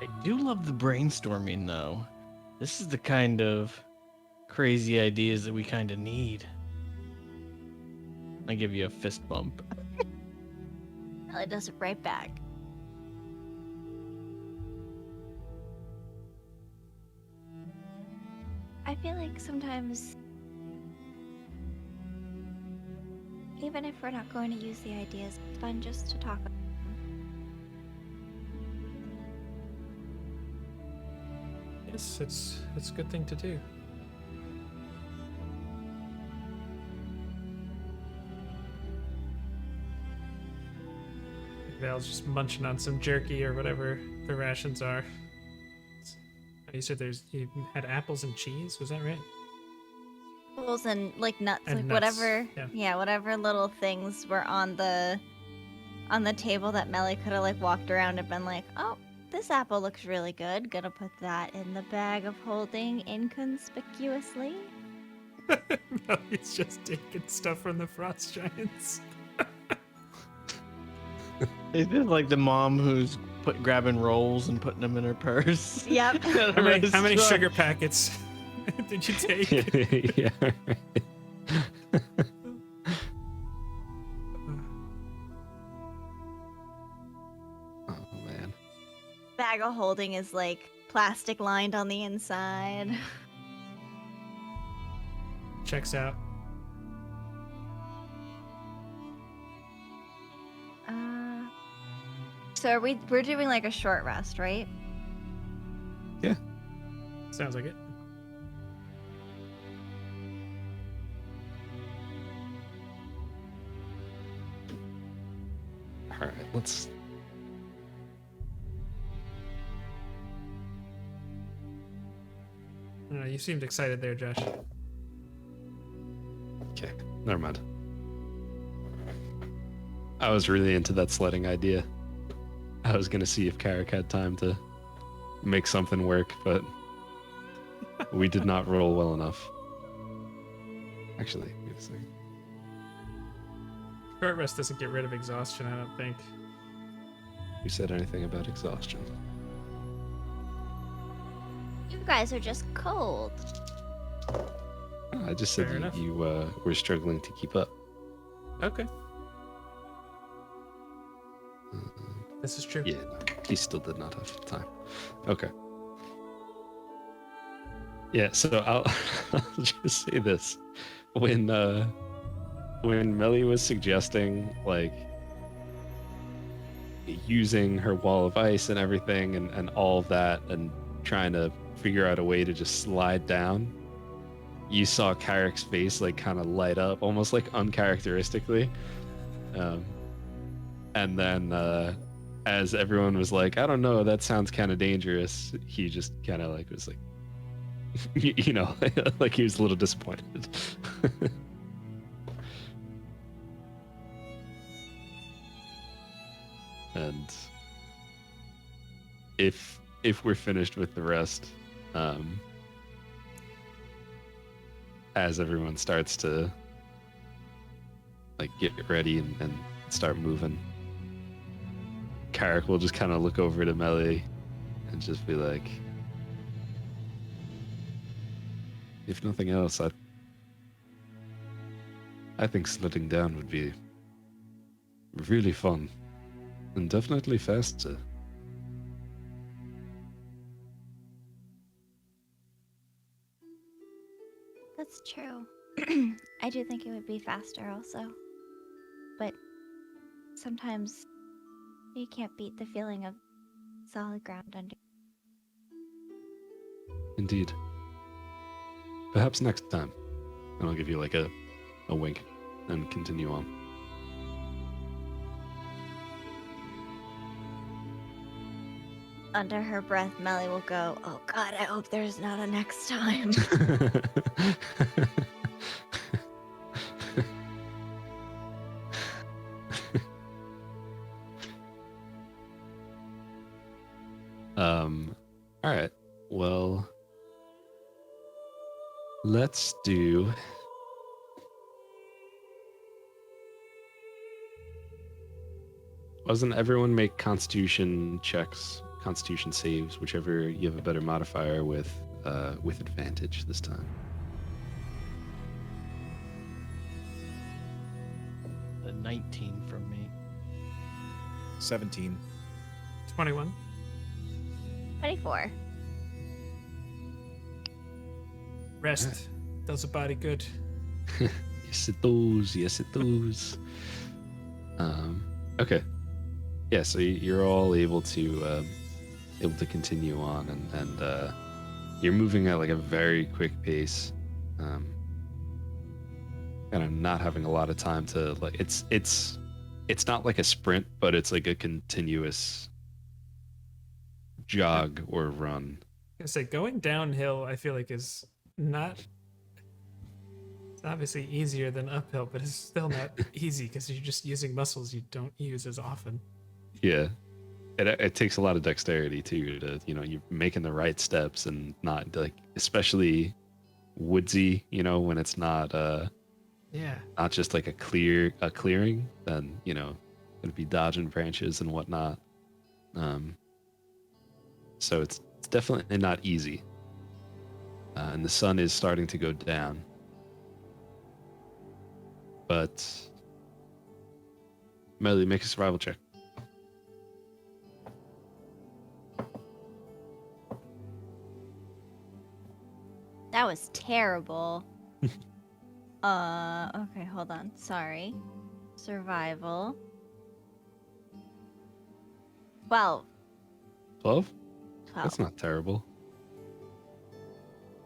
I do love the brainstorming, though. This is the kind of crazy ideas that we kind of need. I give you a fist bump. Melly does it right back. I feel like sometimes, even if we're not going to use the ideas, it's fun just to talk about them. Yes, it's a good thing to do. Val's just munching on some jerky or whatever the rations are. You said you had apples and cheese, was that right? Apples and like nuts, And like nuts, whatever. yeah. Whatever little things were on the table that Melly could have like walked around and been like, oh, this apple looks really good. Gonna put that in the bag of holding inconspicuously. No, he's just taking stuff from the Frost Giants. Is this like the mom who's grabbing rolls and putting them in her purse? Yep. At a How many restaurant? sugar packets did you take? Yeah. Oh man. Bag of holding is like plastic lined on the inside. checks out. So we're doing like a short rest, right? Yeah. Sounds like it. All right, let's. I don't know, you seemed excited there, Josh. Okay, never mind. I was really into that sledding idea. I was gonna see if Carrick had time to make something work, but we did not roll well enough. Actually, wait a second. Short rest doesn't get rid of exhaustion, I don't think. Who said anything about exhaustion? You guys are just cold. I just said Fair enough. you were struggling to keep up. Okay. This is true. Yeah, no, he still did not have time. Okay. Yeah, so I'll, I'll just say this. When Melly was suggesting, like, using her wall of ice and everything and all of that and trying to figure out a way to just slide down, you saw Carrick's face, like, kind of light up, almost, like, uncharacteristically. And then, as everyone was like, I don't know, that sounds kind of dangerous, he just kind of, like, was like, you know, like he was a little disappointed. And if we're finished with the rest, as everyone starts to, like, get ready and start moving, Carrick will just kind of look over to Melly and just be like, if nothing else, I think sledding down would be really fun and definitely faster. That's true. I do think it would be faster also. But sometimes you can't beat the feeling of solid ground under. Indeed. Perhaps next time. And I'll give you like a wink and continue on. Under her breath, Melly will go, "Oh God, I hope there's not a next time." All right. Well, let's do. Doesn't everyone make Constitution checks, Constitution saves, whichever you have a better modifier with advantage this time? A 19 from me. 17. 21. 24. Rest does a body good. Yes, it does. Yes, it does. Okay. Yeah, so you're all able to continue on, and you're moving at like a very quick pace. Kind of not having a lot of time to like. It's not like a sprint, but it's like a continuous jog or run. I say going downhill, I feel like is not. It's obviously easier than uphill, but it's still not easy because you're just using muscles you don't use as often. Yeah, it takes a lot of dexterity too to, you know, you're making the right steps and not like, especially woodsy, you know, when it's not Yeah. not just like a clearing, then, you know, it'd be dodging branches and whatnot. So it's definitely not easy. And the sun is starting to go down. But Melly, make a survival check. That was terrible. Okay, hold on. Sorry. Survival. 12. 12? 12. That's not terrible.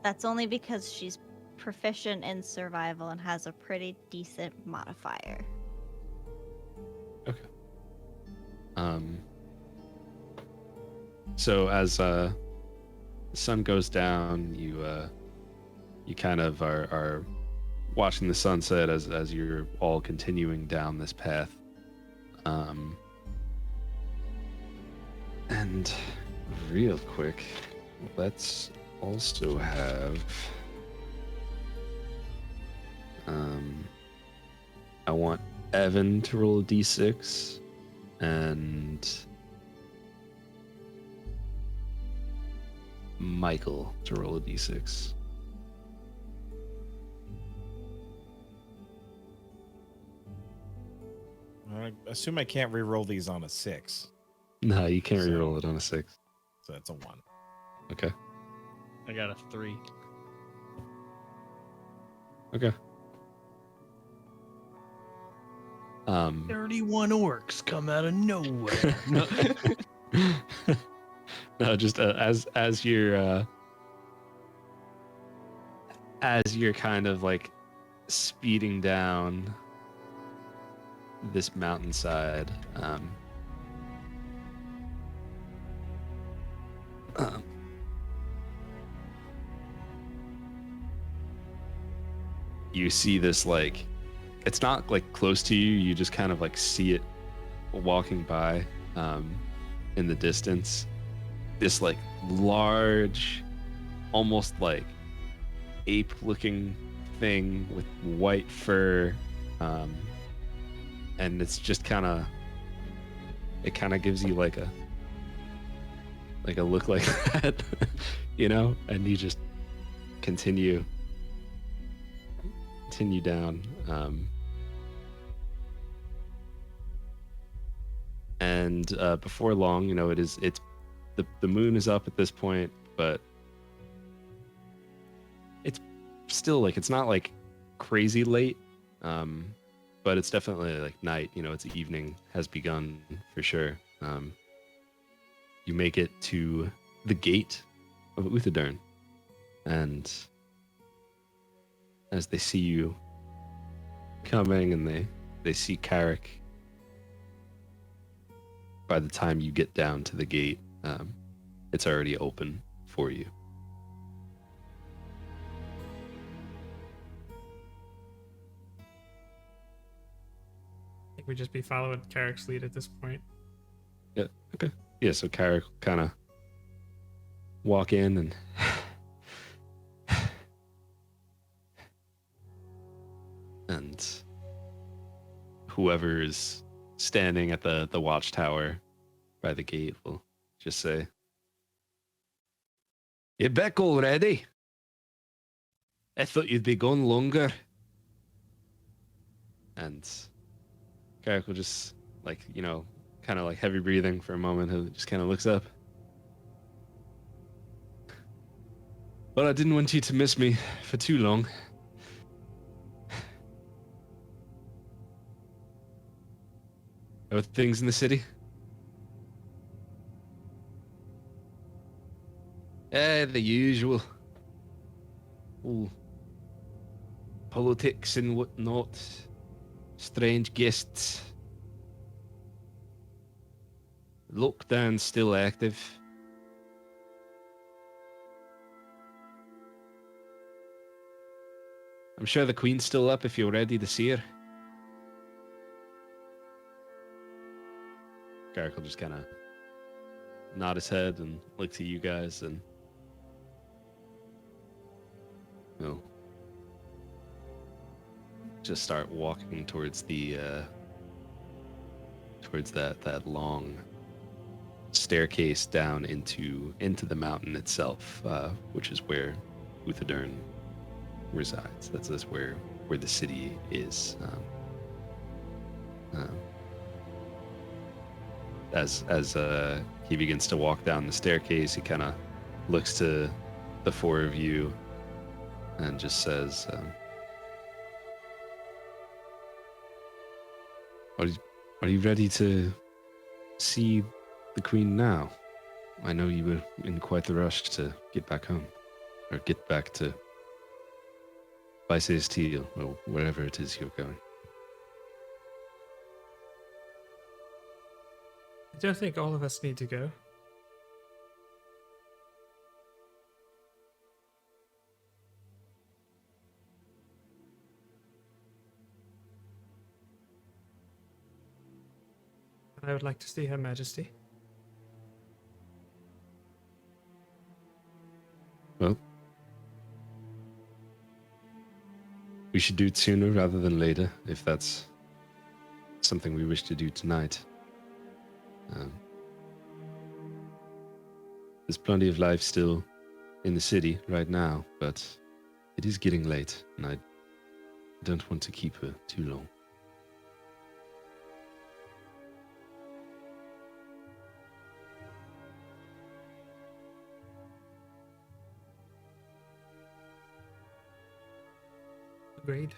That's only because she's proficient in survival and has a pretty decent modifier. Okay. So as the sun goes down, you kind of are watching the sunset as you're all continuing down this path. And real quick, let's also have I want Evan to roll a d6 and Michael to roll a d6. I assume I can't re-roll these on a 6. No, you can't So- reroll it on a 6. So that's a 1. Okay. I got a 3. Okay. 31 orcs come out of nowhere. No. No, just as you're kind of like speeding down this mountainside, you see this, like, it's not like close to you, you just kind of like see it walking by in the distance, this like large, almost like ape looking thing with white fur, and it's just kind of gives you like a look like that, you know, and you just continue down, and before long, you know, it's the moon is up at this point, but it's still like, it's not like crazy late, but it's definitely like night, you know, it's evening has begun for sure. You make it to the gate of Uthodurn, and as they see you coming and they see Carrick, by the time you get down to the gate, it's already open for you. I think we'd just be following Carrick's lead at this point. Yeah, okay. Yeah, so Carrick kind of walk in and and whoever is standing at the watchtower by the gate will just say, "You back already? I thought you'd be gone longer." And Carrick will just, like, you know, kind of like heavy breathing for a moment, he just kind of looks up. "Well, I didn't want you to miss me for too long. How are things in the city?" The usual. All politics and whatnot. Strange guests. Lockdown's still active. I'm sure the Queen's still up if you're ready to see her. Garrick will just kind of nod his head and look to you guys, and he'll just start walking towards the towards that long staircase down into the mountain itself, which is where Uthodurn resides. That's where the city is. As he begins to walk down the staircase, he kind of looks to the four of you and just says, Are you ready to see the Queen now? I know you were in quite the rush to get back home, or get back to Vice's Teal, or wherever it is you're going. I don't think all of us need to go. I would like to see Her Majesty. Well, we should do it sooner rather than later, if that's something we wish to do tonight. There's plenty of life still in the city right now, but it is getting late, and I don't want to keep her too long. Agreed.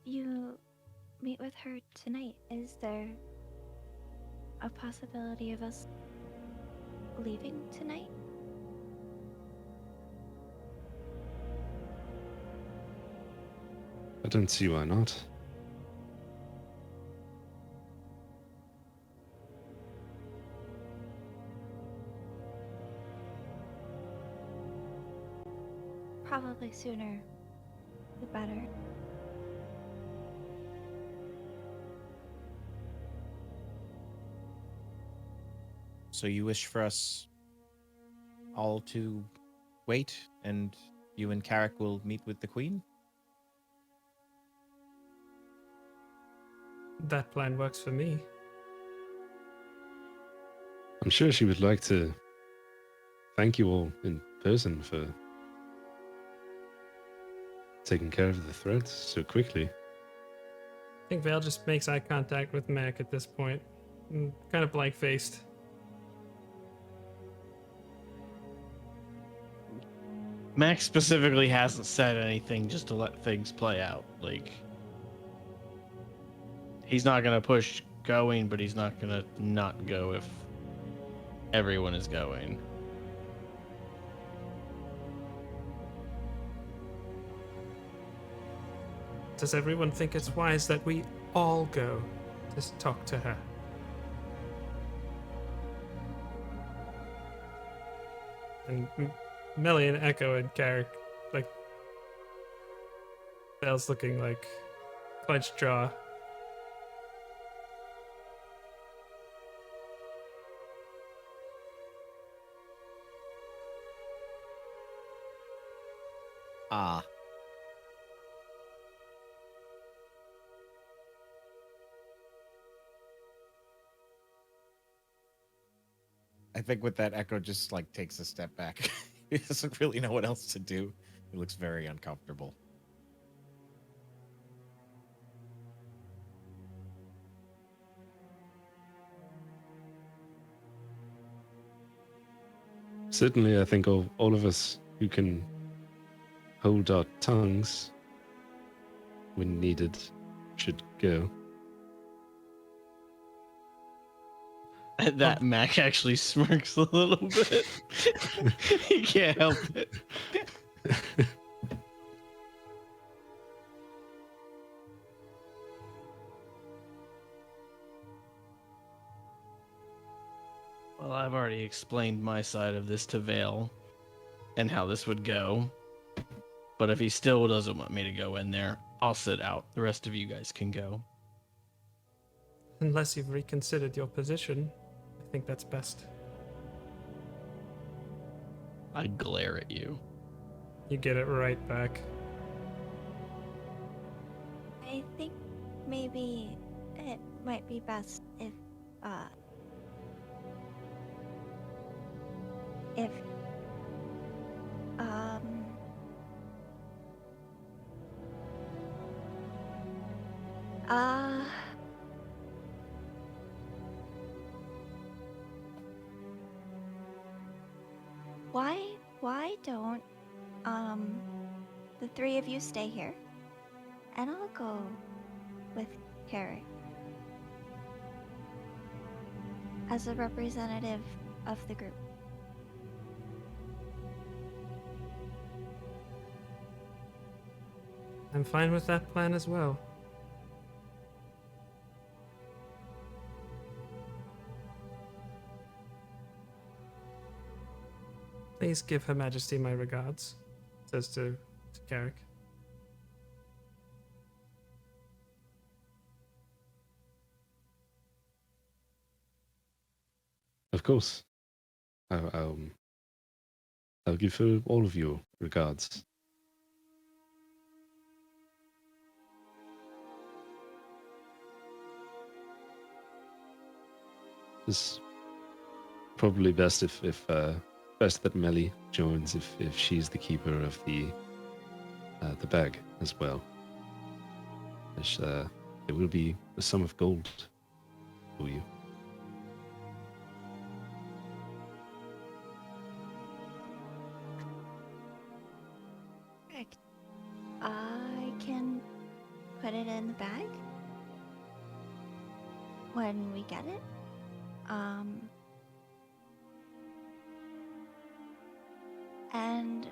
You meet with her tonight. Is there a possibility of us leaving tonight? I don't see why not. Probably sooner the better. So you wish for us all to wait, and you and Carrick will meet with the Queen? That plan works for me. I'm sure she would like to thank you all in person for taking care of the threats so quickly. I think Vale just makes eye contact with Mac at this point, kind of blank-faced. Max specifically hasn't said anything just to let things play out. Like, he's not gonna push going, but he's not gonna not go if everyone is going. Does everyone think it's wise that we all go to talk to her? And Melly and Echo and Carrick, like, Belle's looking like clenched jaw. Ah. I think with that, Echo just like takes a step back. He doesn't really know what else to do. He looks very uncomfortable. Certainly, I think all of us who can hold our tongues when needed should go. That Mac actually smirks a little bit. He can't help it. Well, I've already explained my side of this to Vale and how this would go. But if he still doesn't want me to go in there, I'll sit out. The rest of you guys can go. Unless you've reconsidered your position, I think that's best. I glare at you. You get it right back. I think maybe it might be best if if why don't the three of you stay here, and I'll go with Carrick as a representative of the group. I'm fine with that plan as well. Please give Her Majesty my regards, says to Carrick. Of course. I'll give her all of your regards. It's probably best if best that Melly joins if she's the keeper of the bag as well. As, there will be a sum of gold for you. Correct. I can put it in the bag when we get it. And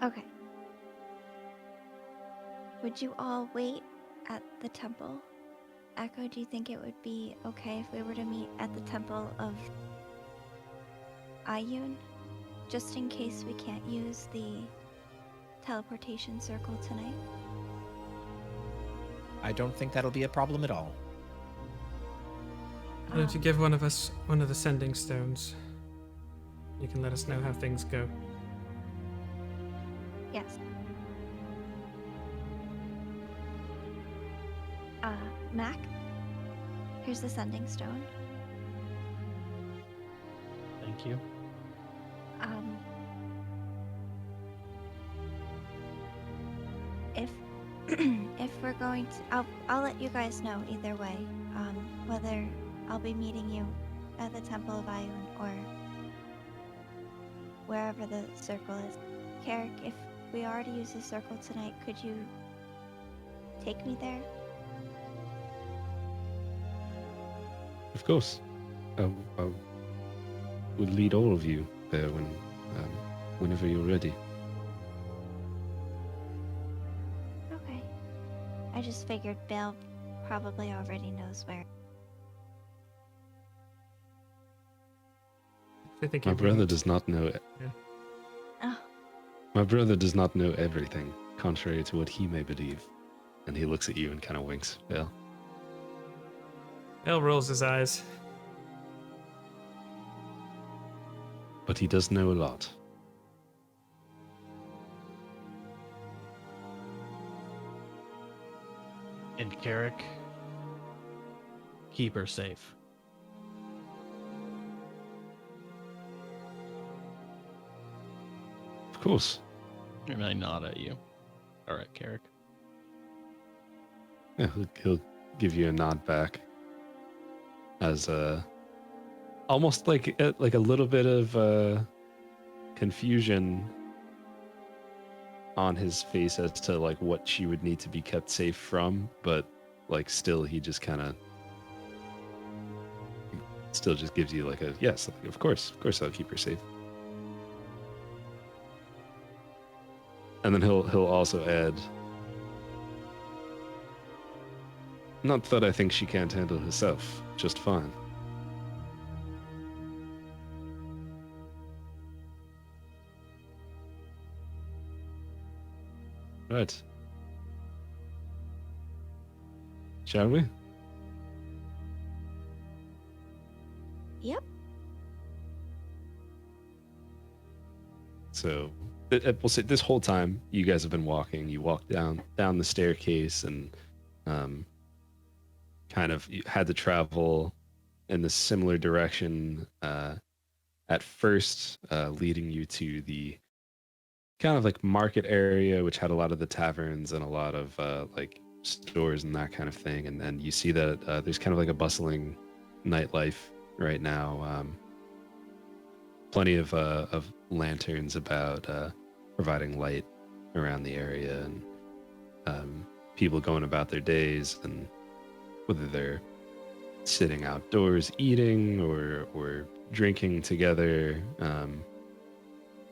okay. Would you all wait at the temple? Echo, do you think it would be okay if we were to meet at the temple of Iyun? Just in case we can't use the teleportation circle tonight? I don't think that'll be a problem at all. Why don't you give one of us one of the sending stones? You can let us know how things go. Yes. Mac, here's the sending stone. Thank you. If if we're going to, I'll let you guys know either way, whether I'll be meeting you at the Temple of Iyun or wherever the circle is. Carrick, if we are to use the circle tonight, could you take me there? Of course. I will lead all of you there whenever you're ready. Okay. I just figured Bill probably already knows where. I think My you brother wouldn't. does not know it. Yeah. Oh, My brother does not know everything, contrary to what he may believe. And he looks at you and kind of winks. Bill. El rolls his eyes. But he does know a lot. And Carrick, keep her safe. Of course. And I nod at you. All right, Carrick. Yeah, he'll give you a nod back. As almost like a little bit of confusion on his face as to like what she would need to be kept safe from, but like still he just kind of still just gives you like a yes, like, of course I'll keep her safe. And then he'll also add, not that I think she can't handle herself just fine. Right. Shall we? yep. So we'll say this whole time you guys have been walking. You walked down the staircase and kind of had to travel in the similar direction at first, leading you to the kind of like market area, which had a lot of the taverns and a lot of like stores and that kind of thing. And then you see that there's kind of like a bustling nightlife right now. Plenty of lanterns about, providing light around the area, and people going about their days, and whether they're sitting outdoors eating or drinking together.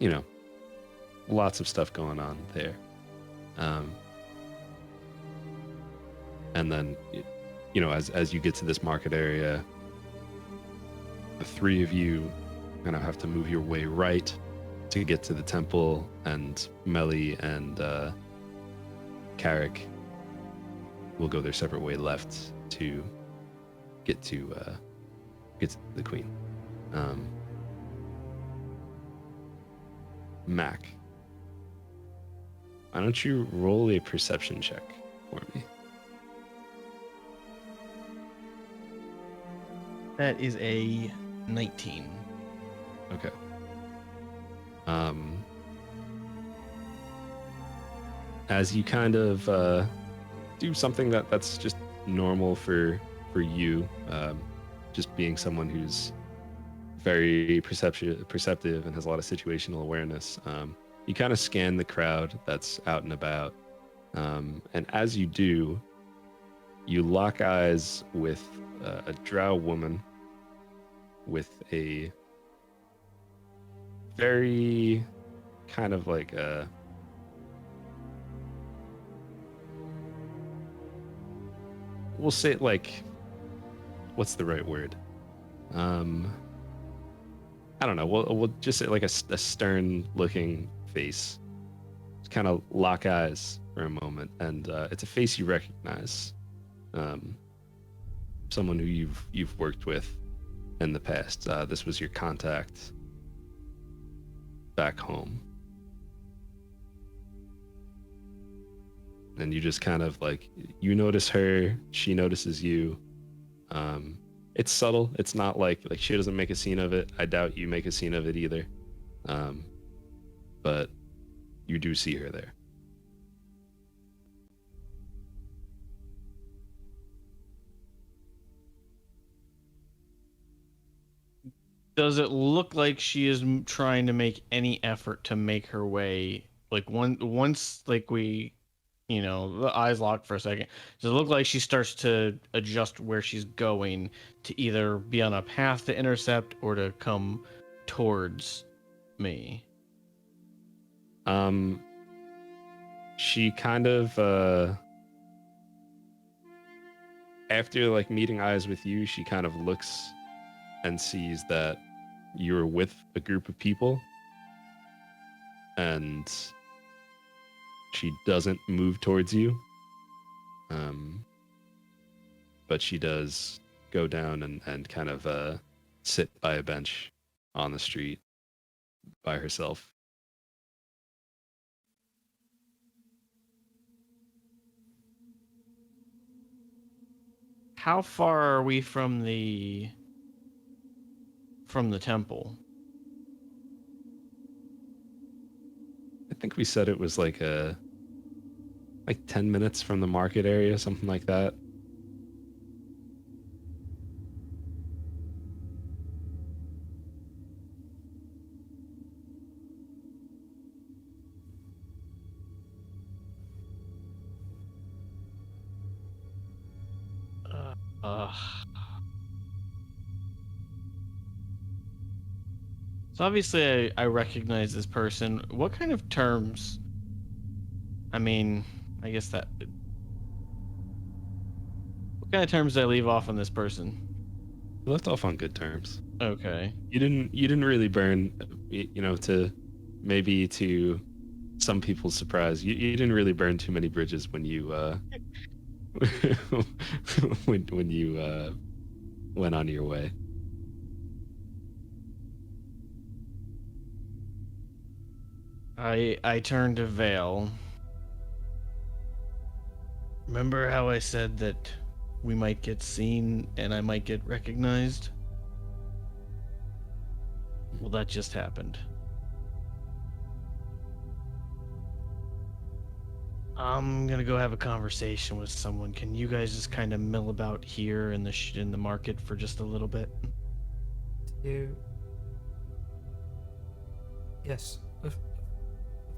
You know, lots of stuff going on there. And then, you know, as you get to this market area, the three of you kind of have to move your way right to get to the temple, and Melly and Carrick will go their separate way left to get to the queen. Mac, why don't you roll a perception check for me? That is a 19. Okay. As you kind of do something that's just normal for you, just being someone who's very perceptive and has a lot of situational awareness, you kind of scan the crowd that's out and about, and as you do, you lock eyes with a drow woman with a very kind of like a we'll say like, what's the right word? I don't know. We'll just say like a stern looking face. Just kind of lock eyes for a moment, and it's a face you recognize. Someone who you've worked with in the past. This was your contact back home. And you just kind of like, you notice her, she notices you. It's subtle. It's not like she doesn't make a scene of it. I doubt you make a scene of it either. But you do see her there. Does it look like she is trying to make any effort to make her way, like once like we, you know, the eyes locked for a second, does it look like she starts to adjust where she's going to either be on a path to intercept or to come towards me? She kind of after like meeting eyes with you, she kind of looks and sees that you're with a group of people, and she doesn't move towards you, but she does go down and kind of sit by a bench on the street by herself. How far are we from the temple? I think we said it was like 10 minutes from the market area, something like that. So obviously I recognize this person. What kind of terms? I mean, I guess that. What kind of terms did I leave off on this person? You left off on good terms. Okay. You didn't really burn, you know, to some people's surprise. You didn't really burn too many bridges when you when you went on your way. I turned to Vale. Remember how I said that we might get seen and I might get recognized? Well, that just happened. I'm gonna go have a conversation with someone. Can you guys just kind of mill about here in the market for just a little bit? You. Yes. Of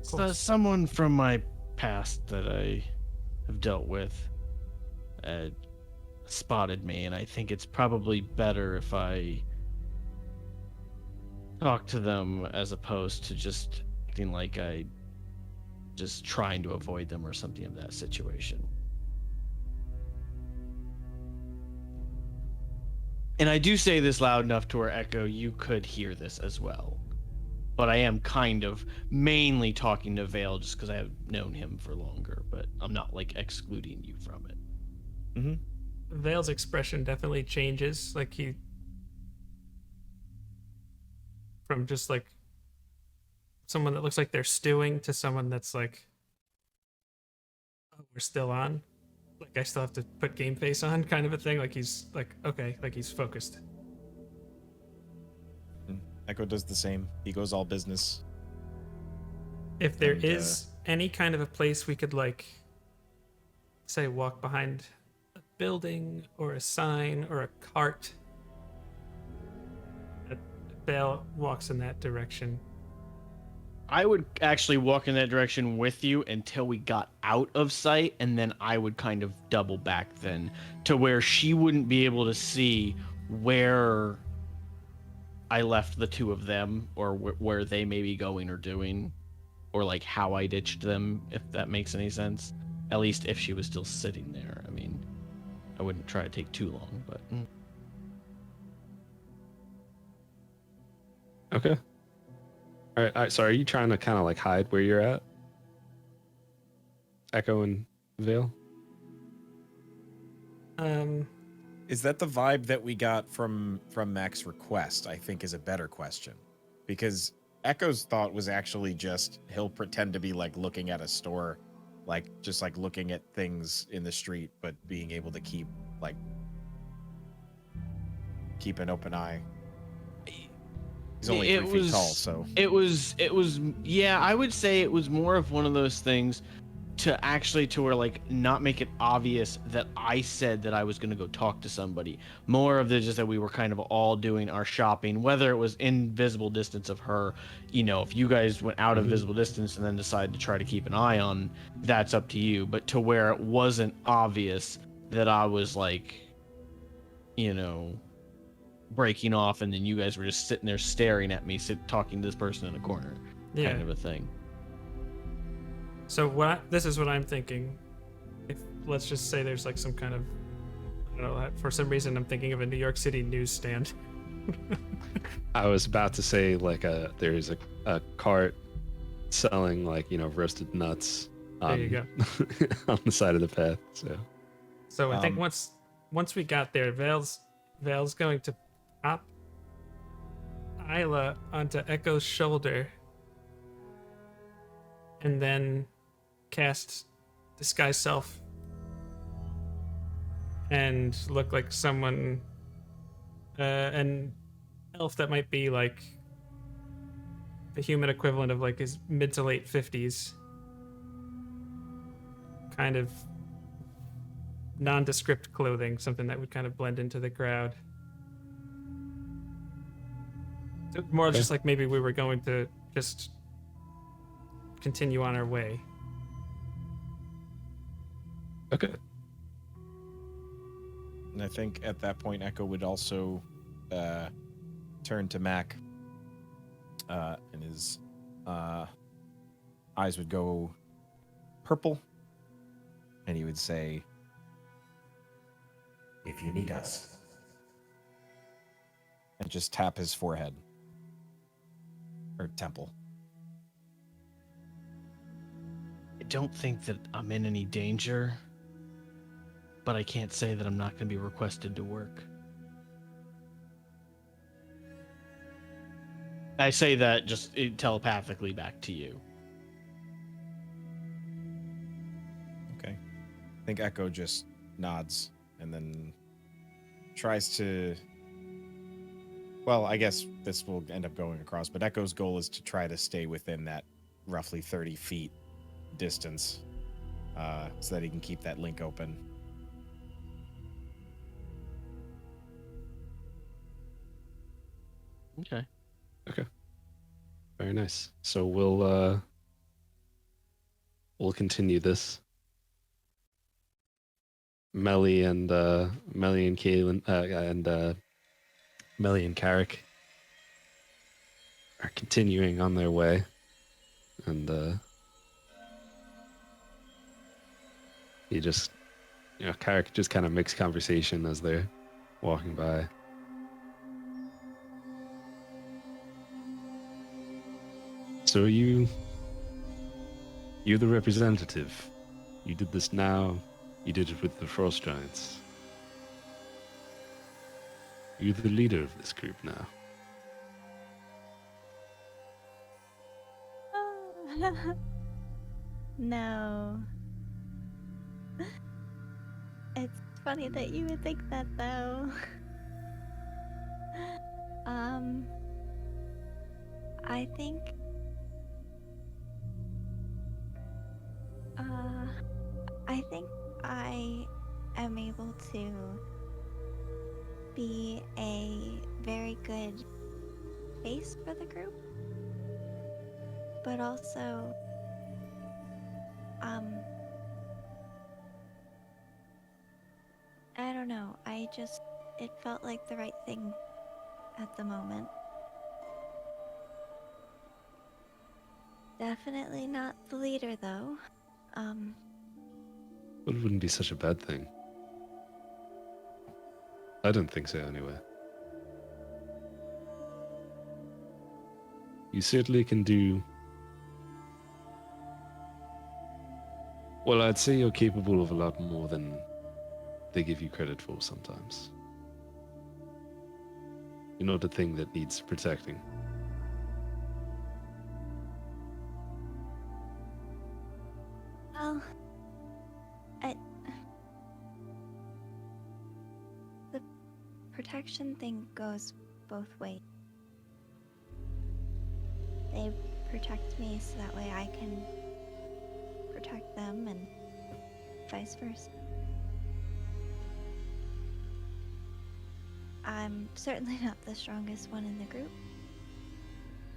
So course. someone from my past that I have dealt with spotted me, and I think it's probably better if I talk to them as opposed to just acting like I just trying to avoid them or something of that situation. And I do say this loud enough to where Echo, you could hear this as well. But I am kind of mainly talking to Vale just because I have known him for longer, but I'm not like excluding you from it. Mm-hmm. Vale's expression definitely changes. Like he. From just like someone that looks like they're stewing to someone that's like, oh, we're still on. Like I still have to put game face on, kind of a thing. Like he's like, okay, like he's focused. Echo does the same. He goes all business. If there And, is any kind of a place we could like, say, walk behind a building or a sign or a cart, Bale walks in that direction. I would actually walk in that direction with you until we got out of sight, and then I would kind of double back then to where she wouldn't be able to see where I left the two of them or where they may be going or doing, or like how I ditched them, if that makes any sense. At least if she was still sitting there. I mean, I wouldn't try to take too long, but... Okay. All right. So are you trying to kind of like hide where you're at? Echo and Vale? Is that the vibe that we got from Mac's request? I think is a better question, because Echo's thought was actually just he'll pretend to be like looking at a store, like just like looking at things in the street, but being able to keep an open eye. He's only 3 feet tall, so it was yeah, I would say it was more of one of those things to actually to where like not make it obvious that I said that I was going to go talk to somebody. More of the just that we were kind of all doing our shopping, whether it was in visible distance of her, you know, if you guys went out of visible distance and then decided to try to keep an eye on, that's up to you, but to where it wasn't obvious that I was like, you know, breaking off and then you guys were just sitting there staring at me talking to this person in a corner, Yeah. kind of a thing. So this is what I'm thinking. If let's just say there's like some kind of, I don't know, for some reason I'm thinking of a New York City newsstand. I was about to say like there's a cart selling like, you know, roasted nuts. There you go. On the side of the path. So I think once we got there, Vale's going to pop Isla onto Echo's shoulder and then cast Disguise Self and look like someone, an elf that might be like the human equivalent of like his mid to late 50s, kind of nondescript clothing, something that would kind of blend into the crowd. More just like maybe we were going to just continue on our way. Okay. and I think at that point Echo would also turn to Mac, and his eyes would go purple, and he would say, If you need us. and just tap his forehead or temple. I don't think that I'm in any danger, but I can't say that I'm not going to be requested to work. I say that just telepathically back to you. Okay. I think Echo just nods and then tries to... Well, I guess this will end up going across, but Echo's goal is to try to stay within that roughly 30 feet distance, so that he can keep that link open. Okay. Very nice. So we'll continue this. Melly and Kaylin and Melly and Carrick are continuing on their way, and Carrick just kind of makes conversation as they're walking by. So you're the representative. You did this now. You did it with the Frost Giants. You're the leader of this group now. No. It's funny that you would think that, though. I think, I think I am able to be a very good face for the group, but also, I don't know. It felt like the right thing at the moment. Definitely not the leader, though. But it wouldn't be such a bad thing. I don't think so, anyway. You certainly can do... Well, I'd say you're capable of a lot more than they give you credit for sometimes. You're not a thing that needs protecting. Well, the protection thing goes both ways. They protect me so that way I can protect them, and vice versa. I'm certainly not the strongest one in the group,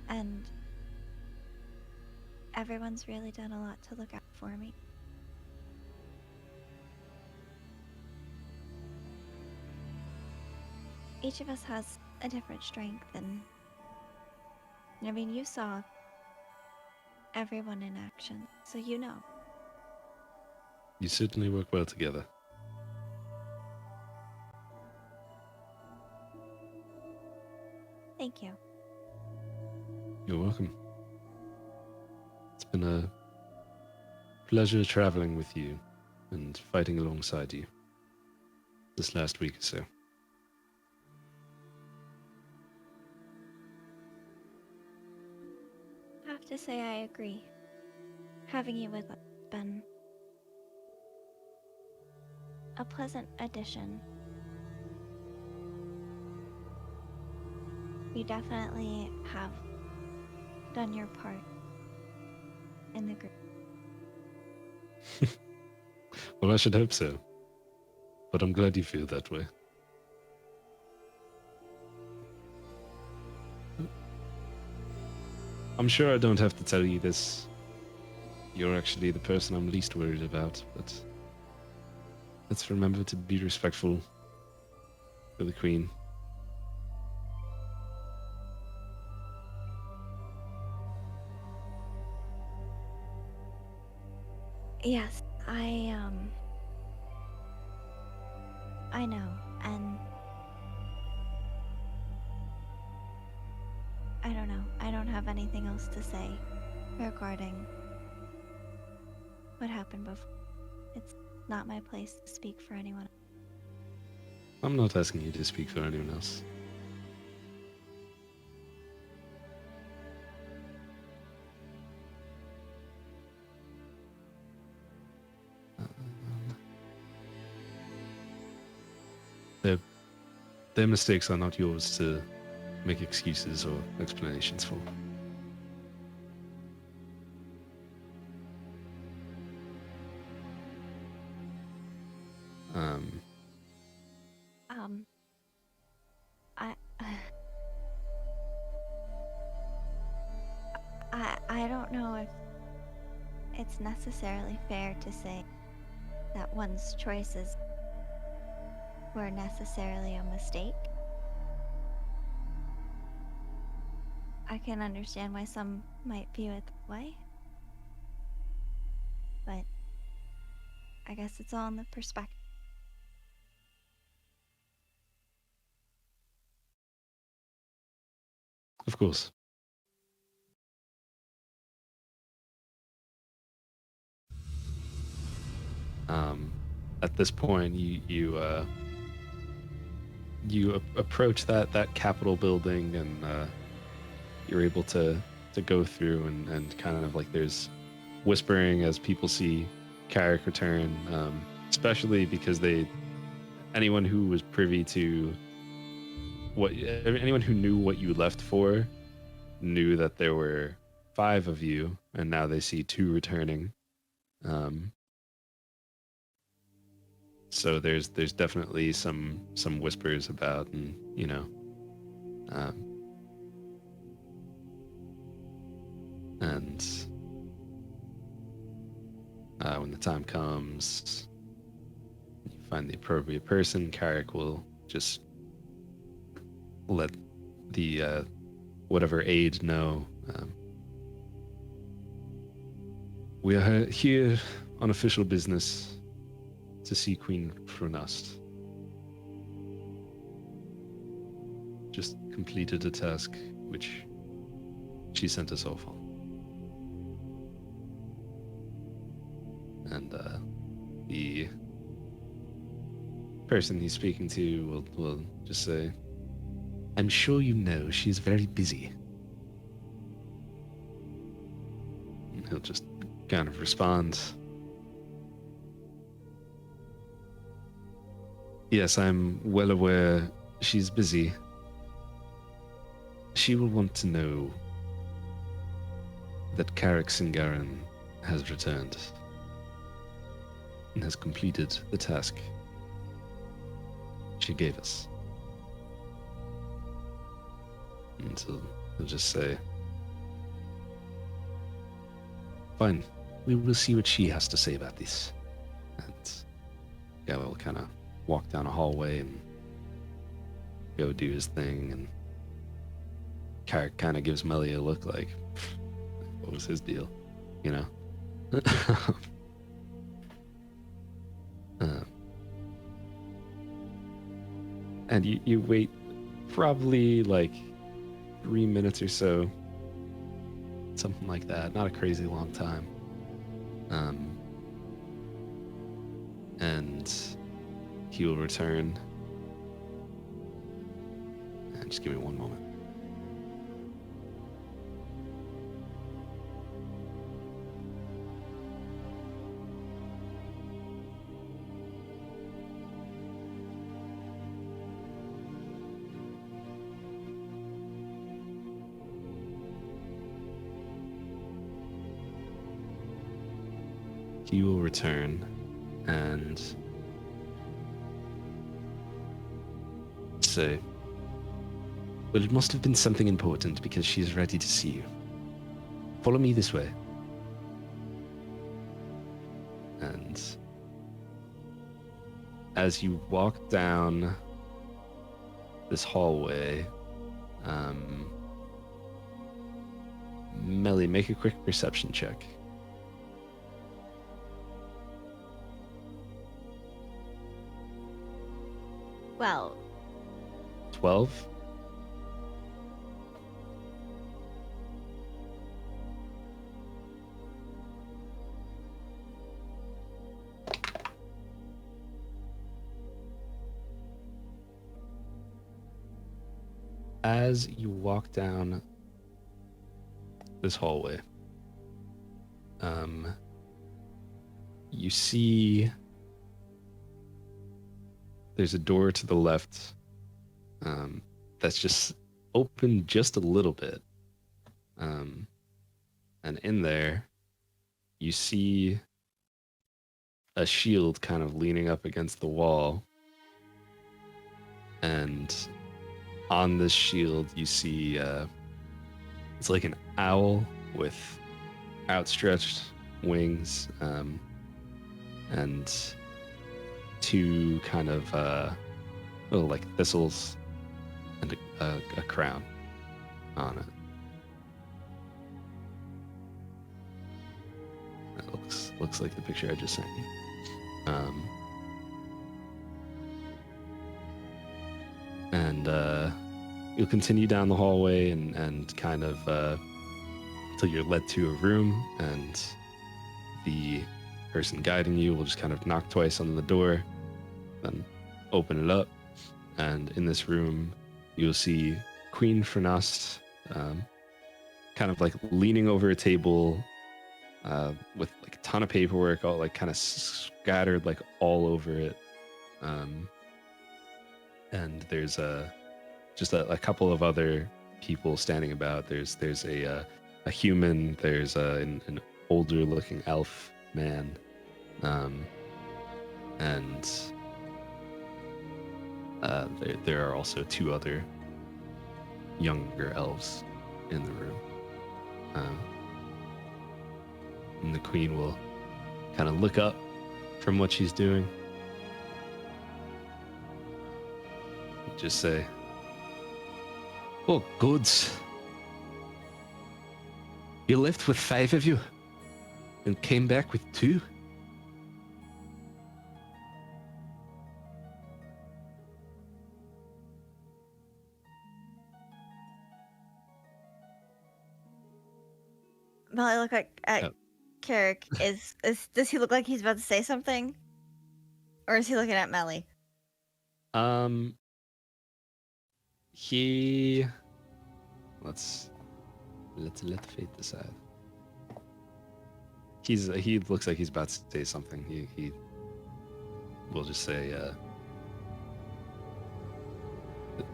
and everyone's really done a lot to look out for me. Each of us has a different strength, and I mean, you saw everyone in action, so you know. You certainly work well together. Thank you. You're welcome. It's been a pleasure traveling with you and fighting alongside you this last week or so. I have to say I agree. Having you with us has been a pleasant addition. You definitely have done your part in the group. Well, I should hope so. But I'm glad you feel that way. I'm sure I don't have to tell you this. You're actually the person I'm least worried about, but let's remember to be respectful for the Queen. Yes, I know, and I don't know. I don't have anything else to say regarding what happened before. It's not my place to speak for anyone. I'm not asking you to speak for anyone else. Their mistakes are not yours to make excuses or explanations for. I it's necessarily fair to say that one's choices were necessarily a mistake. I can understand why some might view it that way, but I guess it's all in the perspective. Of course. At this point, you approach that Capitol building, and you're able to go through and kind of like there's whispering as people see Carrick return, especially because anyone who was privy to anyone who knew what you left for knew that there were 5 of you, and now they see 2 returning. So there's definitely some whispers about, and and when the time comes, you find the appropriate person. Carrick will just let the whatever aide know. We are here on official business to see Queen Frunast. Just completed a task which she sent us off on. And the person he's speaking to will just say, I'm sure you know she's very busy. And he'll just kind of respond, yes, I'm well aware she's busy. She will want to know that Carrick Singaran has returned and has completed the task she gave us. And he'll just say, fine, we will see what she has to say about this. And yeah, we'll kind of walk down a hallway and go do his thing, and Carrick kind of gives Melly a look like, what was his deal, you know? And you wait probably like 3 minutes or so, something like that, not a crazy long time. And he will return. And just give me one moment. He will return and say, well, it must have been something important because she is ready to see you. Follow me this way. And as you walk down this hallway, Melly, make a quick perception check. Well, 12? As you walk down this hallway, you see there's a door to the left that's just open just a little bit. And in there, you see a shield kind of leaning up against the wall. And on this shield, you see it's like an owl with outstretched wings, and 2 kind of little like thistles and a crown on it. That looks like the picture I just sent you. And you'll continue down the hallway and kind of until you're led to a room, and the person guiding you will just kind of knock twice on the door, then open it up, and in this room you'll see Queen Fernast kind of like leaning over a table with like a ton of paperwork all like kind of scattered like all over it, and there's just a couple of other people standing about. There's a human, there's an older looking elf man, and there are also 2 other younger elves in the room. And the queen will kind of look up from what she's doing, just say, "Oh, gods. You left with 5 of you and came back with 2. Melly look at Oh. Carrick. Does he look like he's about to say something? Or is he looking at Melly? He let's let fate decide. He looks like he's about to say something. He will just say,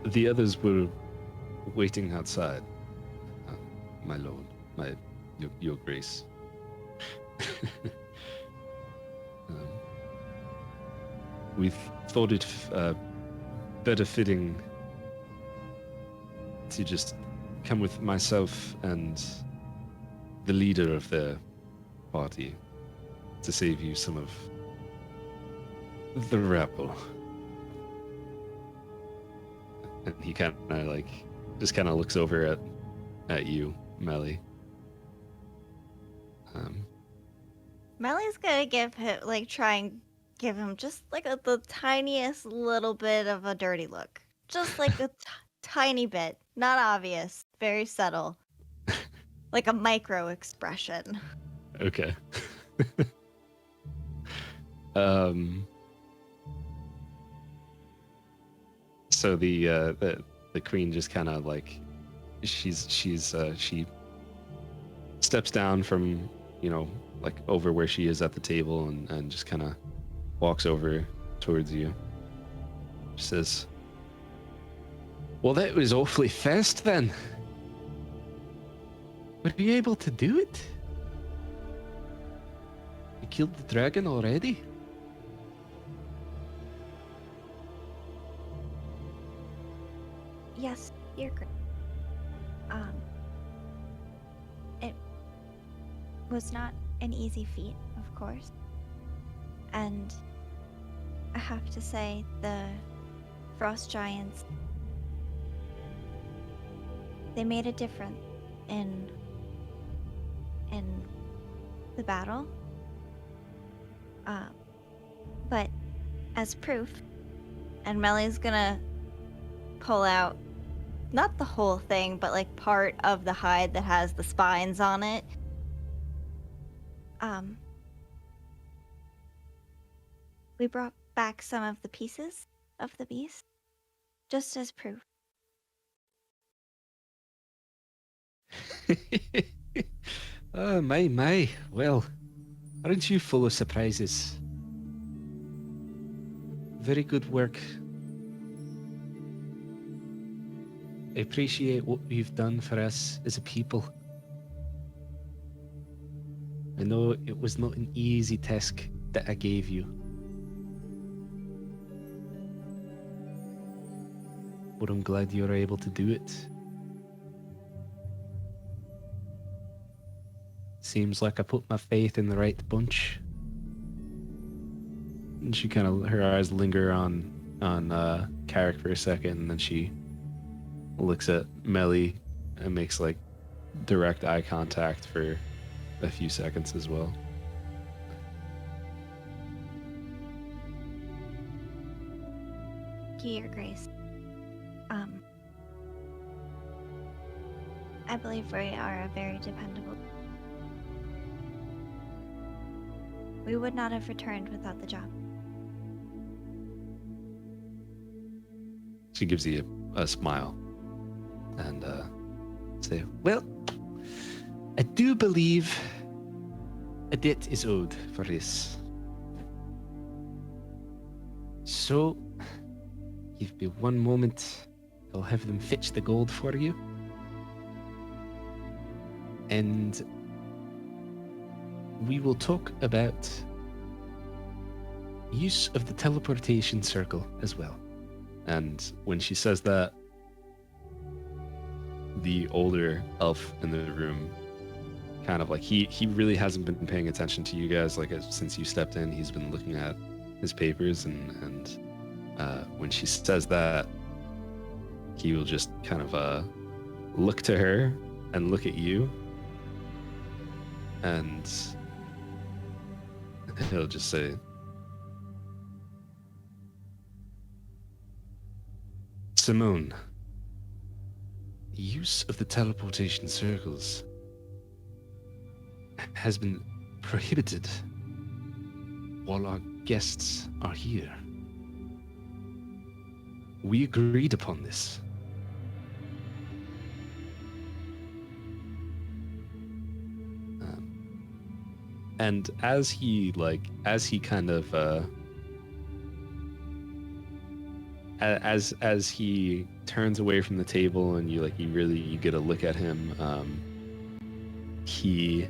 the others were waiting outside, my lord, your grace. We thought it better fitting to just come with myself and the leader of their party to save you some of the rabble. And he kind of like just kind of looks over at you, Melly. Melly's gonna give him try and give him just like the tiniest little bit of a dirty look, just like a tiny bit, not obvious, very subtle, like a micro expression. Okay. So the queen just kind of like she steps down from, like over where she is at the table, and just kind of walks over towards you. She says, "Well, that was awfully fast then. Were you able to do it? You killed the dragon already?" Yes, you're great. It was not an easy feat, of course. And I have to say, the frost giants, they made a difference in the battle. But as proof, and Melly's gonna pull out not the whole thing, but like part of the hide that has the spines on it. We brought back some of the pieces of the beast, just as proof. Oh, my. Well, aren't you full of surprises? Very good work. I appreciate what you've done for us as a people. I know it was not an easy task that I gave you. But I'm glad you were able to do it. seems like I put my faith in the right bunch. And she kind of, her eyes linger on Carrick for a second, and then she looks at Melly and makes like direct eye contact for a few seconds as well. Your Grace. I believe we are a very dependable. We would not have returned without the job. She gives you a smile and say, well, I do believe a debt is owed for this. So, give me one moment. I'll have them fetch the gold for you. And we will talk about use of the teleportation circle as well. And when she says that, the older elf in the room kind of like, he really hasn't been paying attention to you guys like since you stepped in. He's been looking at his papers, and when she says that, he will just kind of look to her and look at you, and he'll just say, Simone, the use of the teleportation circles has been prohibited while our guests are here. We agreed upon this. And as he kind of as he turns away from the table and you get a look at him, he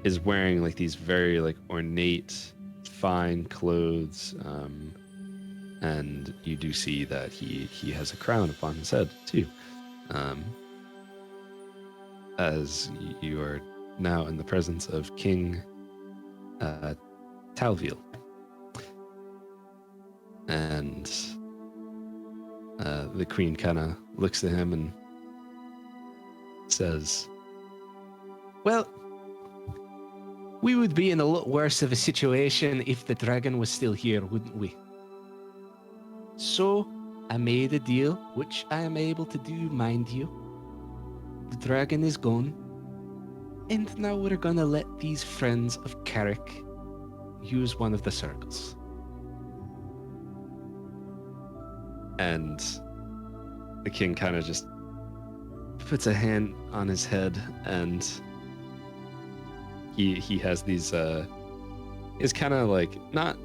is wearing like these very like ornate, fine clothes, and you do see that he has a crown upon his head too, as you are now in the presence of King Talviel. And the queen kind of looks at him and says, well, we would be in a lot worse of a situation if the dragon was still here, wouldn't we? So I made a deal, which I am able to do, mind you. The dragon is gone, and now we're gonna let these friends of Carrick use one of the circles. And the king kind of just puts a hand on his head, and he has these it's kind of like not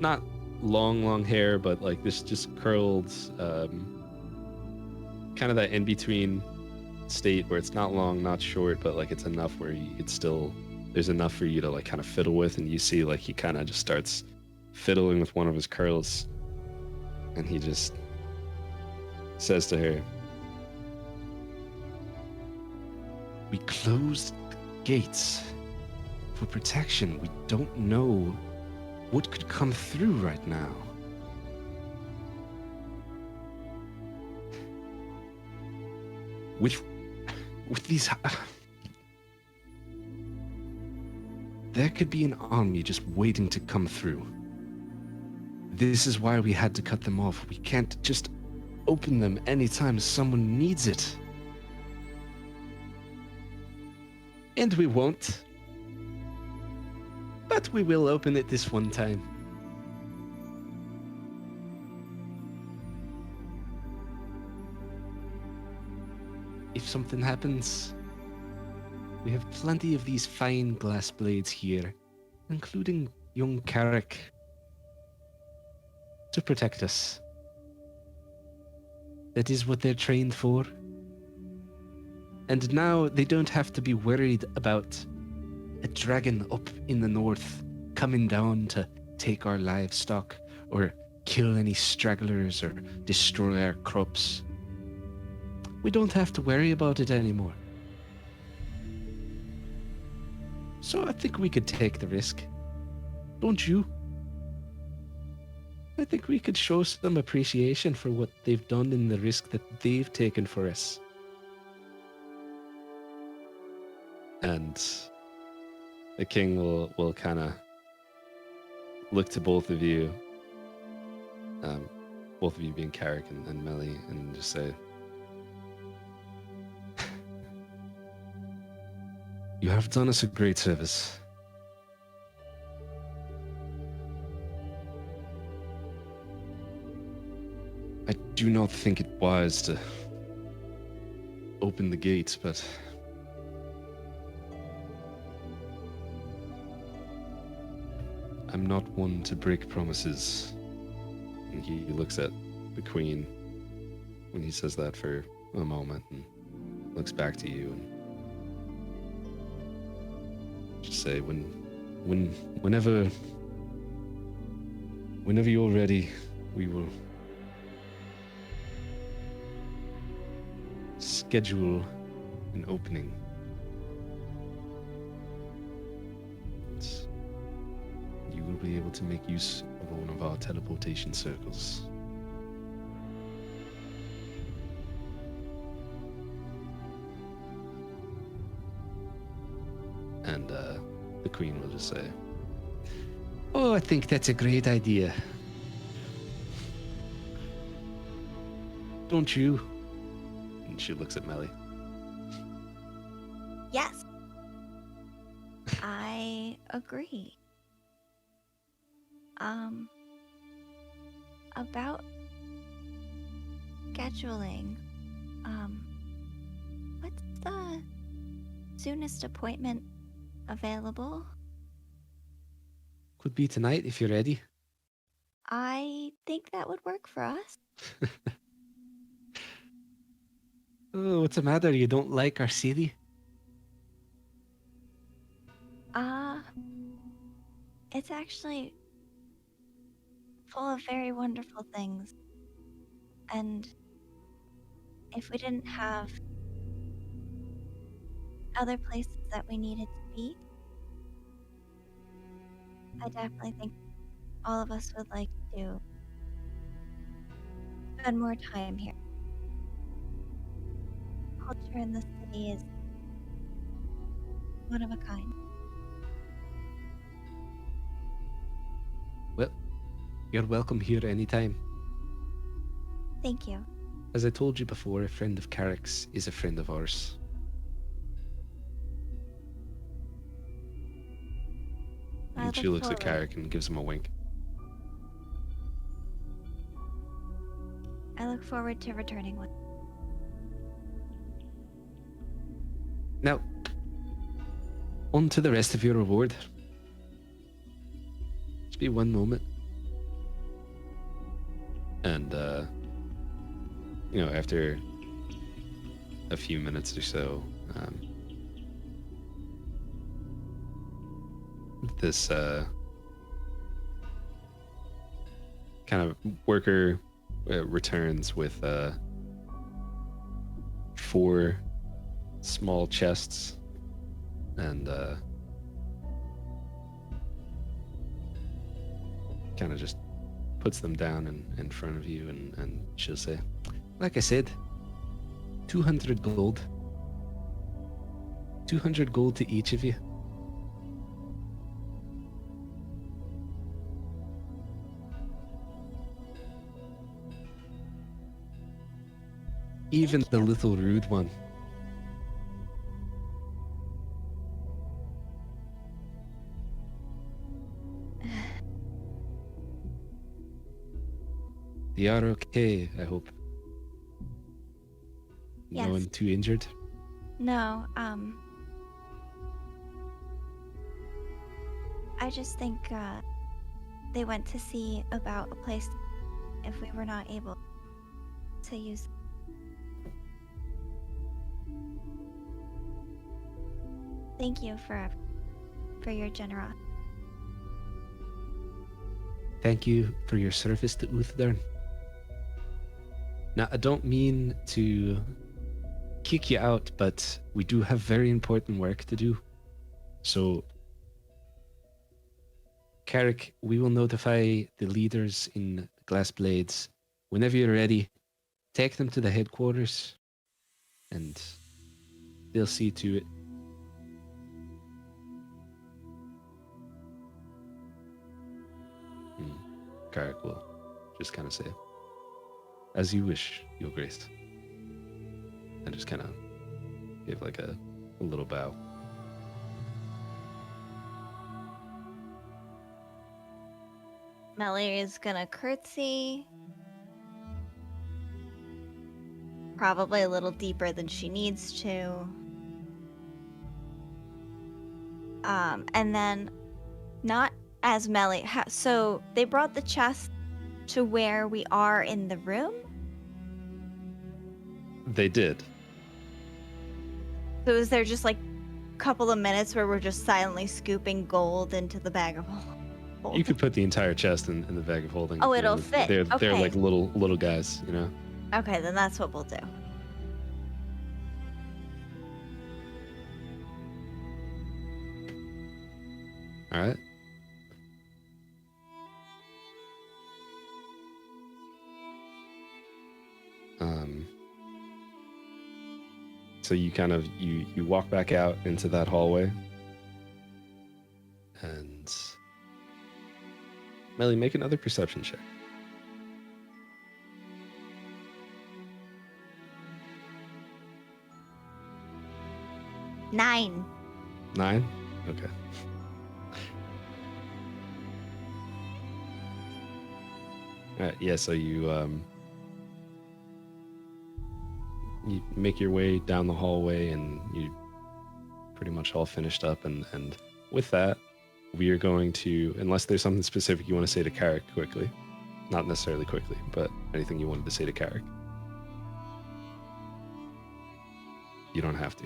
long hair, but like this just curled, kind of that in between state where it's not long, not short, but like it's enough where it's still, there's enough for you to like kind of fiddle with. And you see like he kind of just starts fiddling with one of his curls, and he just says to her, we closed the gates for protection. We don't know what could come through right now. With these, there could be an army just waiting to come through. This is why we had to cut them off. We can't just open them anytime someone needs it. And we won't. But we will open it this one time. If something happens, we have plenty of these fine glass blades here, including young Carrick, to protect us. That is what they're trained for. And now they don't have to be worried about a dragon up in the north coming down to take our livestock or kill any stragglers or destroy our crops. We don't have to worry about it anymore. So I think we could take the risk. Don't you? I think we could show some appreciation for what they've done and the risk that they've taken for us. And the king will kind of look to both of you being Carrick and Melly, and just say, you have done us a great service. I do not think it wise to open the gates, but I'm not one to break promises. And he looks at the queen when he says that for a moment and looks back to you and just say, whenever you're ready, we will schedule an opening. You will be able to make use of one of our teleportation circles. And the queen will just say, oh, I think that's a great idea. Don't you? And she looks at Melly. Yes. I agree. About scheduling, what's the soonest appointment available? Could be tonight if you're ready. I think that would work for us. Oh, what's the matter? You don't like our city? It's actually full of very wonderful things. And if we didn't have other places that we needed to be, I definitely think all of us would like to spend more time here. Culture in the city is one of a kind. Well, you're welcome here anytime. Thank you. As I told you before, a friend of Carrick's is a friend of ours. I And she look looks at forward- Carrick and gives him a wink. I look forward to returning with. Now, on to the rest of your reward. Just be one moment. And, after a few minutes or so, this kind of worker returns with 4 small chests and kind of just puts them down in front of you, and she'll say, like I said, 200 gold. 200 gold to each of you. Even the little rude one. They are okay, I hope. Yes. No one too injured? No, I just think they went to see about a place if we were not able to use. Thank you for your generosity. Thank you for your service to Uthodurn. Now, I don't mean to kick you out, but we do have very important work to do. So Carrick, we will notify the leaders in Glass Blades. Whenever you're ready, take them to the headquarters, and they'll see to it. Carrick will just kind of say, "As you wish, Your Grace," and just kind of give like a little bow. Melly is gonna curtsy. Probably a little deeper than she needs to. And then, not as Melly. So they brought the chest to where we are in the room. They did. So is there just like a couple of minutes where we're just silently scooping gold into the bag of gold? You could put the entire chest in the bag of holding. Oh, if you it'll wanted. fit. They're Okay. like little guys, you know. Okay, then that's what we'll do. All right. So you kind of you walk back out into that hallway, and Melly, make another perception check. 9. 9? Okay. Yeah, so you make your way down the hallway, and you pretty much all finished up, and with that, we are going to, unless there's something specific you want to say to Carrick quickly, not necessarily quickly, but anything you wanted to say to Carrick. You don't have to.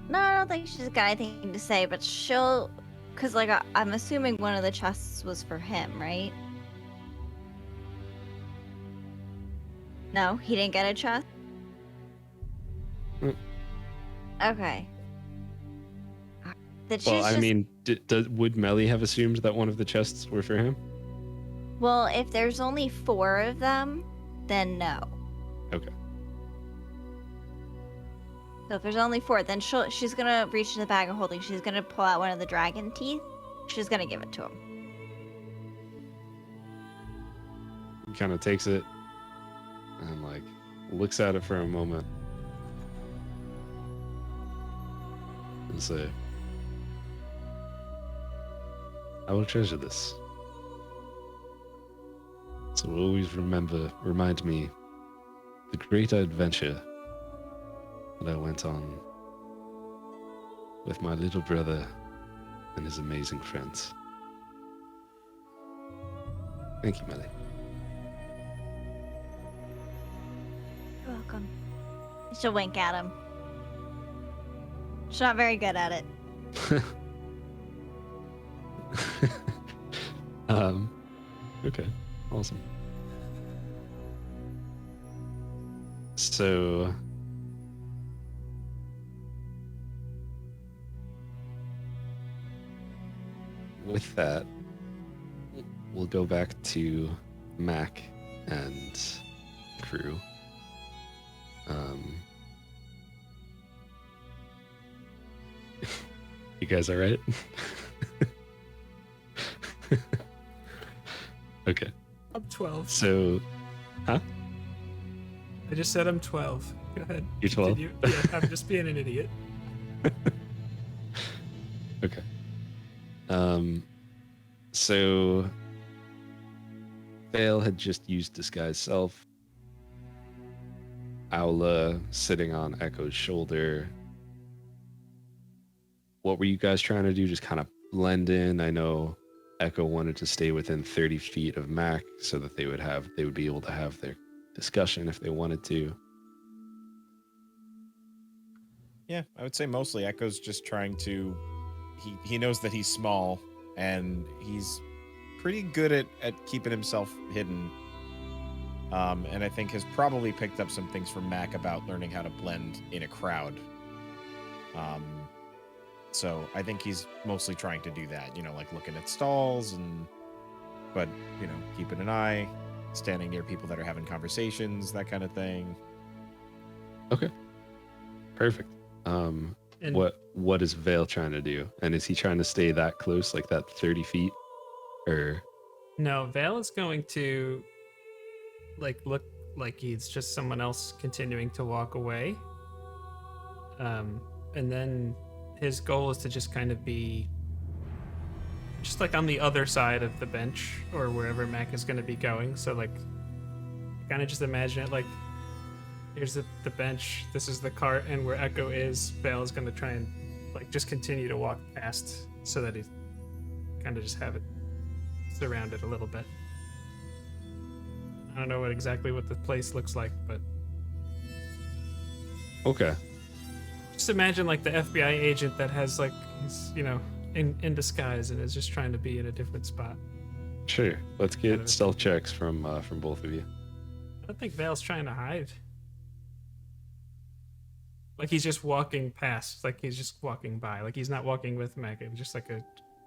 No, I don't think she's got anything to say, but she'll, cause like I'm assuming one of the chests was for him, right? No, he didn't get a chest. Mm. Okay. Then Well, she's I just- mean, would Melly have assumed that one of the chests were for him? well, if there's only 4 of them, then no. Okay. So if there's only 4, then she's gonna reach in the bag of holding. She's gonna pull out one of the dragon teeth. She's gonna give it to him. He kind of takes it and like looks at it for a moment and say, "I will treasure this. So always remind me the great adventure that I went on with my little brother and his amazing friends." Thank you, Melly. You're welcome. She'll wink at him. She's not very good at it. Okay, awesome. So with that, we'll go back to Mac and crew. You guys all right? Okay. I'm 12. So, I just said I'm 12. Go ahead. You're 12? Continue. Yeah, I'm just being an idiot. okay. So Vale had just used Disguise Self. Aula sitting on Echo's shoulder. What were you guys trying to do? Just kind of blend in? I know Echo wanted to stay within 30 feet of Mac so that they would be able to have their discussion if they wanted to. Yeah, I would say mostly Echo's just trying to. He knows that he's small, and he's pretty good at keeping himself hidden. And I think has probably picked up some things from Mac about learning how to blend in a crowd. So I think he's mostly trying to do that, like looking at stalls but keeping an eye, standing near people that are having conversations, that kind of thing. Okay. Perfect. And What is Vale trying to do? And is he trying to stay that close, like that 30 feet? Or no, Vale is going to look like he's just someone else continuing to walk away. And then his goal is to just kind of be just like on the other side of the bench or wherever Mac is going to be going. So like, kind of just imagine it like, here's the bench, this is the cart, and where Echo is, Vale is going to try and like just continue to walk past so that he kind of just have it surrounded a little bit. I don't know exactly what the place looks like, but okay. just imagine like the FBI agent that has like he's in disguise and is just trying to be in a different spot. Sure. Let's Kind of get a stealth checks from both of you. I don't think Vale's trying to hide. Like he's just walking past, like he's just walking by, like he's not walking with Megan, just like a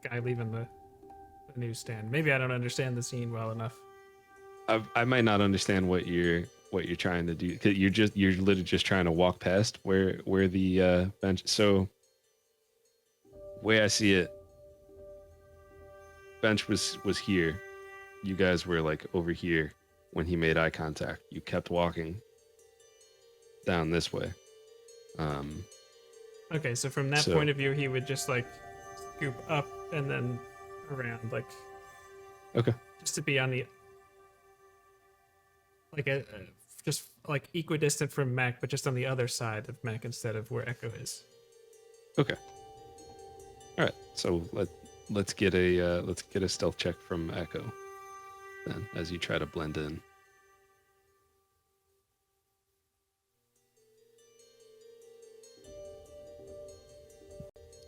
guy leaving the newsstand. Maybe I don't understand the scene well enough. I might not understand what you're trying to do. 'Cause you're literally just trying to walk past where the bench. So way I see it, bench was here. You guys were like over here when he made eye contact. You kept walking down this way. Okay, so from that So- point of view, he would just like scoop up and then around, like Okay. just to be on the like just like equidistant from Mac, but just on the other side of Mac instead of where Echo is. Okay. All right. So let's get a stealth check from Echo then as you try to blend in.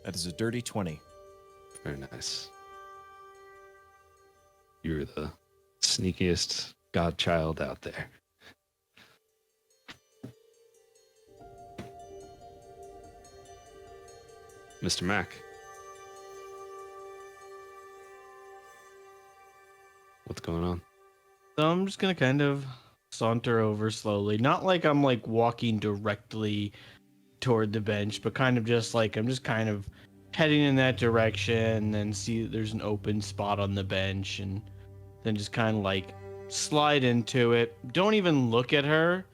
That is a dirty 20. Very nice. You're the sneakiest godchild out there. Mr. Mac. What's going on? So I'm just gonna kind of saunter over slowly. Not like I'm like walking directly toward the bench, but kind of just like I'm just kind of heading in that direction and see that there's an open spot on the bench and then just kind of like slide into it. Don't even look at her,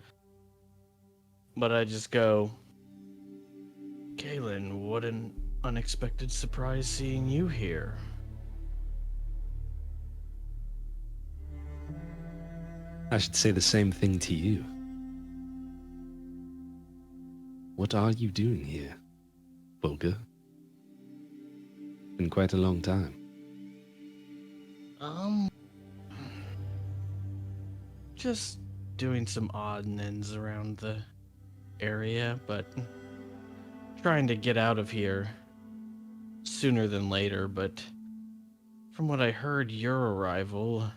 but I just go, Kaylin, what an unexpected surprise seeing you here. I should say the same thing to you. What are you doing here, Volga? Been quite a long time. Just doing some odd and ends around the area, but trying to get out of here sooner than later. But from what I heard, your arrival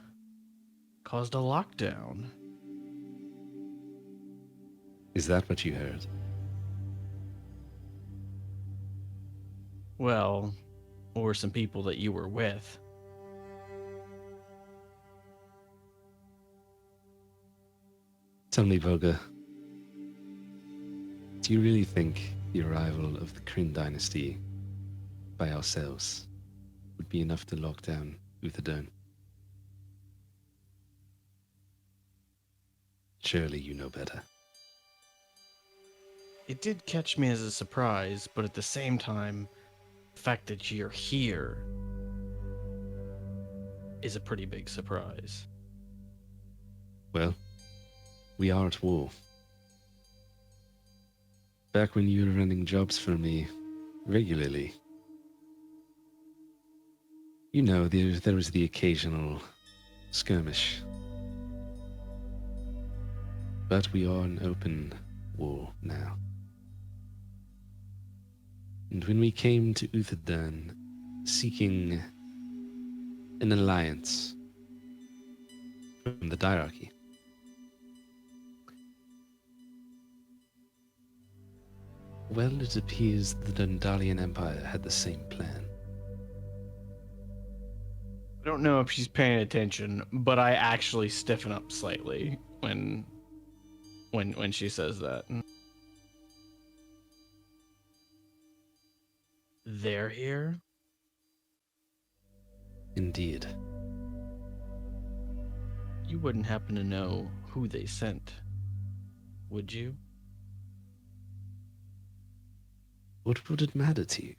caused a lockdown. Is that what you heard? Well, or some people that you were with. Tell me, Volga, do you really think the arrival of the Kryn dynasty by ourselves would be enough to lock down Uthodurn? Surely you know better. It did catch me as a surprise, but at the same time, the fact that you're here is a pretty big surprise. Well, we are at war. Back when you were running jobs for me regularly, you know, there was the occasional skirmish. But we are in open war now. And when we came to Uthodurn seeking an alliance from the Diarchy, Well, it appears the Dundalian Empire had the same plan. I don't know if she's paying attention, but I actually stiffen up slightly when she says that. They're here? Indeed. You wouldn't happen to know who they sent, would you? What would it matter to you?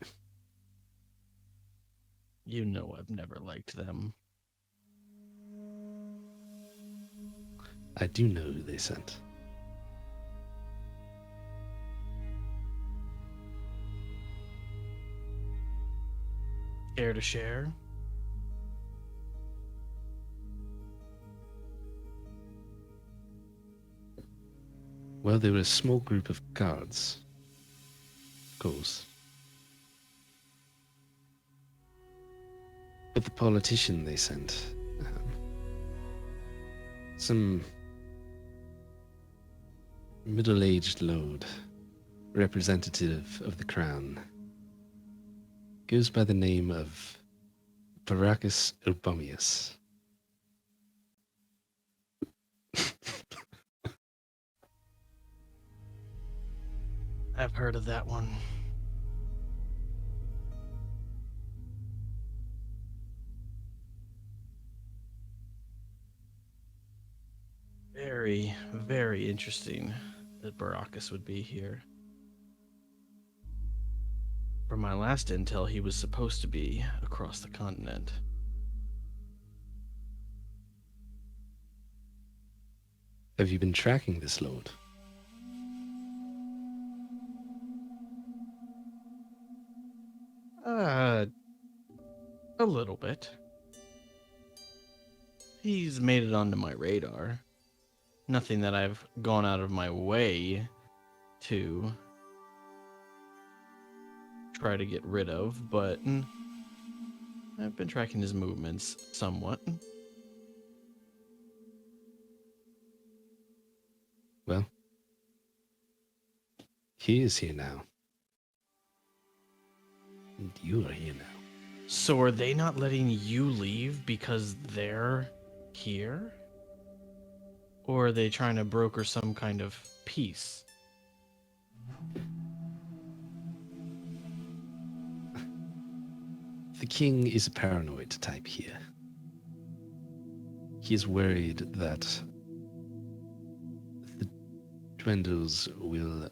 You know I've never liked them. I do know who they sent. Care to share? Well, they were a small group of guards. Of course. But the politician they sent, some middle-aged lord, representative of the crown, goes by the name of Baracus Urbomius. I've heard of that one. Very, very interesting that Baracus would be here. From my last intel, he was supposed to be across the continent. Have you been tracking this lord? A little bit. He's made it onto my radar. Nothing that I've gone out of my way to try to get rid of, but I've been tracking his movements somewhat. Well, he is here now. And you are here now. So are they not letting you leave because they're here? Or are they trying to broker some kind of peace? The king is a paranoid type here. He is worried that the Dwendals will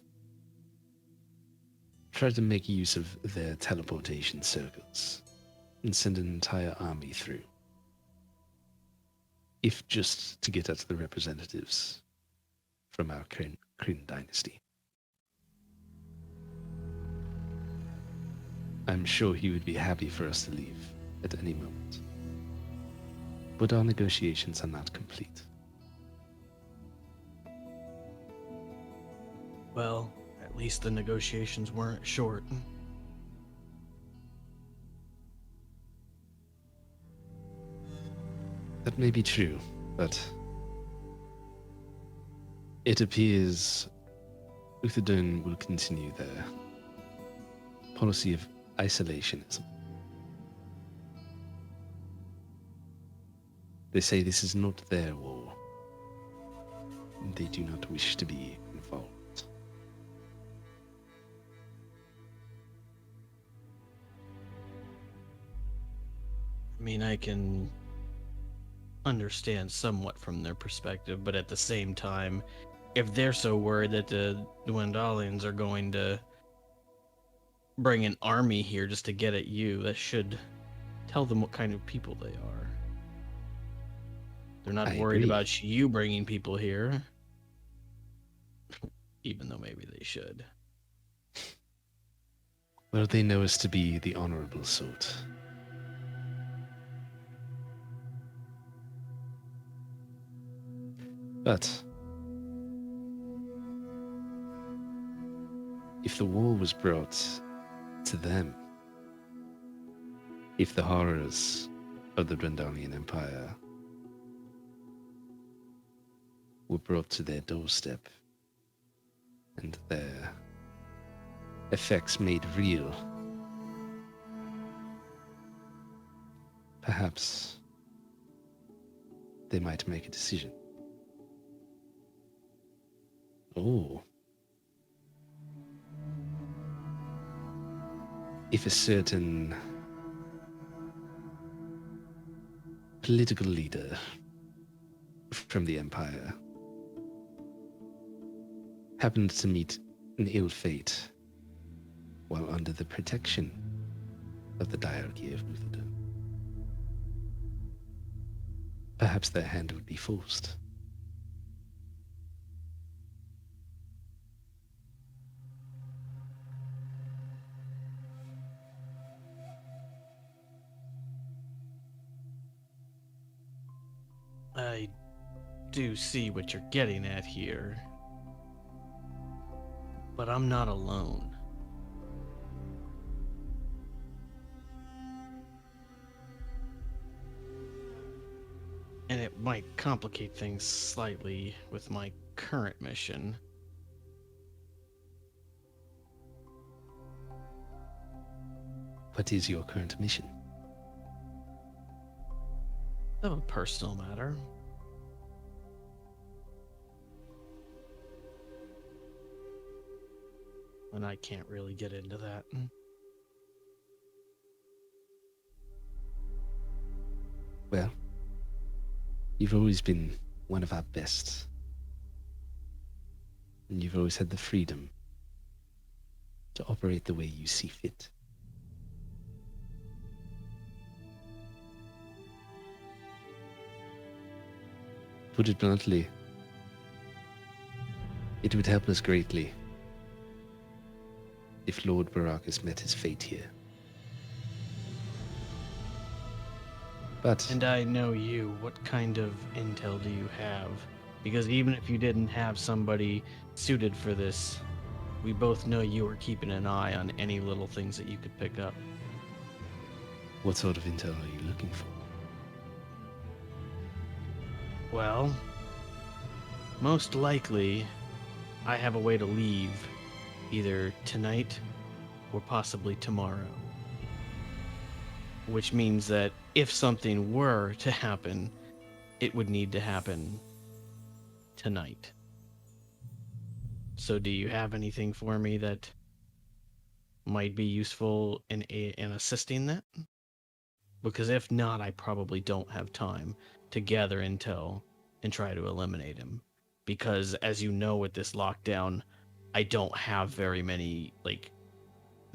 try to make use of their teleportation circles and send an entire army through. If just to get at the representatives from our Kryn dynasty. I'm sure he would be happy for us to leave at any moment. But our negotiations are not complete. Well, at least the negotiations weren't short. That may be true, but it appears Uthodurn will continue their policy of isolationism. They say this is not their war. They do not wish to be involved. I mean, I can understand somewhat from their perspective, but at the same time, if they're so worried that the Dwendalians are going to bring an army here just to get at you, that should tell them what kind of people they are. They're not I worried agree. about you bringing people here, even though maybe they should. Well, they know us to be the honorable sort. But if the war was brought to them, if the horrors of the Dwendalian Empire were brought to their doorstep, and their effects made real, perhaps they might make a decision. Oh. If a certain political leader from the Empire happened to meet an ill fate while under the protection of the diarchy of Uthodurn, perhaps their hand would be forced. I do see what you're getting at here, but I'm not alone. And it might complicate things slightly with my current mission. What is your current mission? Of a personal matter. And I can't really get into that. Well, you've always been one of our best. And you've always had the freedom to operate the way you see fit. Put it bluntly, it would help us greatly if Lord Baracus met his fate here. But And I know you. What kind of intel do you have? Because even if you didn't have somebody suited for this, we both know you were keeping an eye on any little things that you could pick up. what sort of intel are you looking for? Well, most likely, I have a way to leave either tonight or possibly tomorrow. Which means that if something were to happen, it would need to happen tonight. So do you have anything for me that might be useful in assisting that? Because if not, I probably don't have time to gather intel and try to eliminate him. Because as you know, with this lockdown, I don't have very many, like,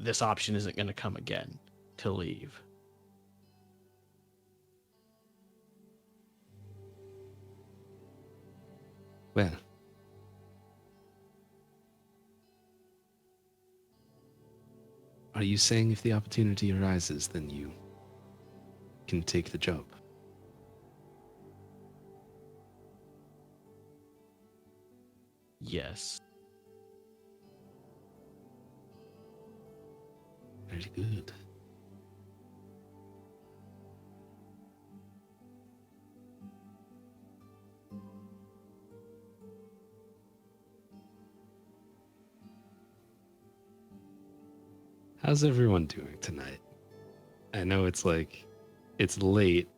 this option isn't going to come again to leave. Well, are you saying if the opportunity arises, then you can take the job? Yes. Very good. How's everyone doing tonight? I know it's late.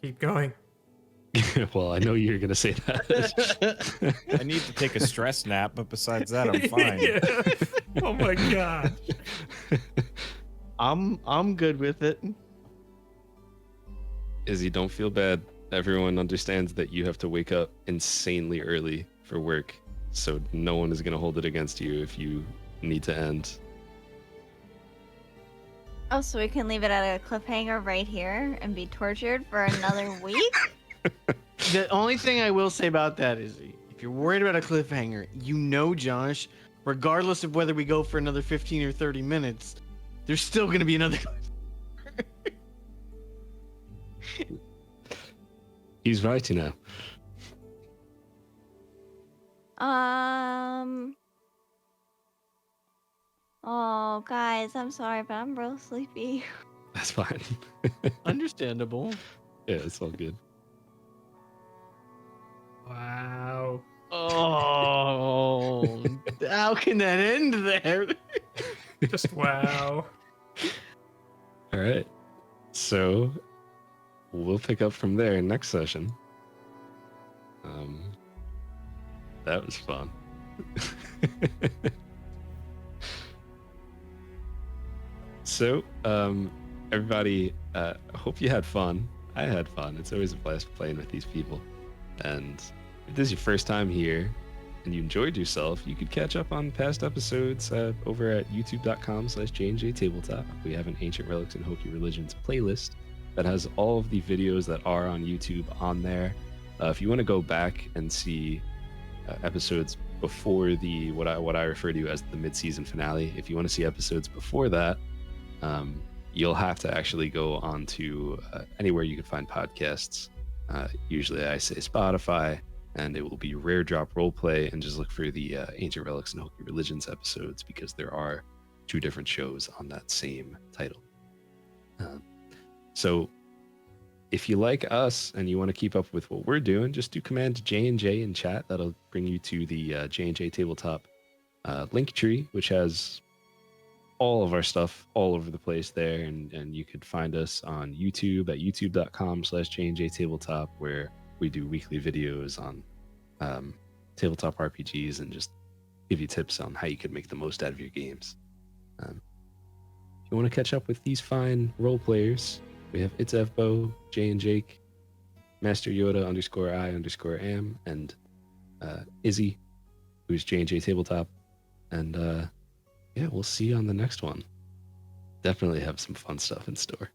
Keep going. Well, I know you're going to say that. I need to take a stress nap, but besides that, I'm fine. Yeah. Oh my god. I'm good with it. Izzee, don't feel bad. Everyone understands that you have to wake up insanely early for work, so no one is going to hold it against you if you need to end. Oh, so we can leave it at a cliffhanger right here and be tortured for another week? The only thing I will say about that is, if you're worried about a cliffhanger, you know, Josh, regardless of whether we go for another 15 or 30 minutes, there's still going to be another He's right, you know. Oh, guys, I'm sorry, but I'm real sleepy. That's fine. Understandable. Yeah, it's all good. Wow. Oh, how can that end there? Just wow. All right. So we'll pick up from there next session. That was fun. So, everybody, hope you had fun. I had fun. It's always a blast playing with these people. And if this is your first time here and you enjoyed yourself, you could catch up on past episodes over at youtube.com/JnJ Tabletop. We have an Ancient Relics and Hokey Religions playlist that has all of the videos that are on YouTube on there. If you want to go back and see episodes before the what I refer to as the mid-season finale, if you want to see episodes before that, you'll have to actually go on to anywhere you can find podcasts. Usually I say Spotify, and it will be Rare Drop Roleplay, and just look for the Ancient Relics and Hokey Religions episodes, because there are 2 different shows on that same title. So if you like us and you want to keep up with what we're doing, just do Command JnJ in chat. That'll bring you to the JnJ Tabletop LinkTree, which has all of our stuff all over the place there, and you could find us on YouTube at youtube.com/JnJ Tabletop, where we do weekly videos on tabletop RPGs and just give you tips on how you could make the most out of your games. If you want to catch up with these fine role players, we have Expo, Jay and Jake, Master Yoda _I_am, and Izzee, who's JnJ Tabletop. And yeah, we'll see you on the next one. Definitely have some fun stuff in store.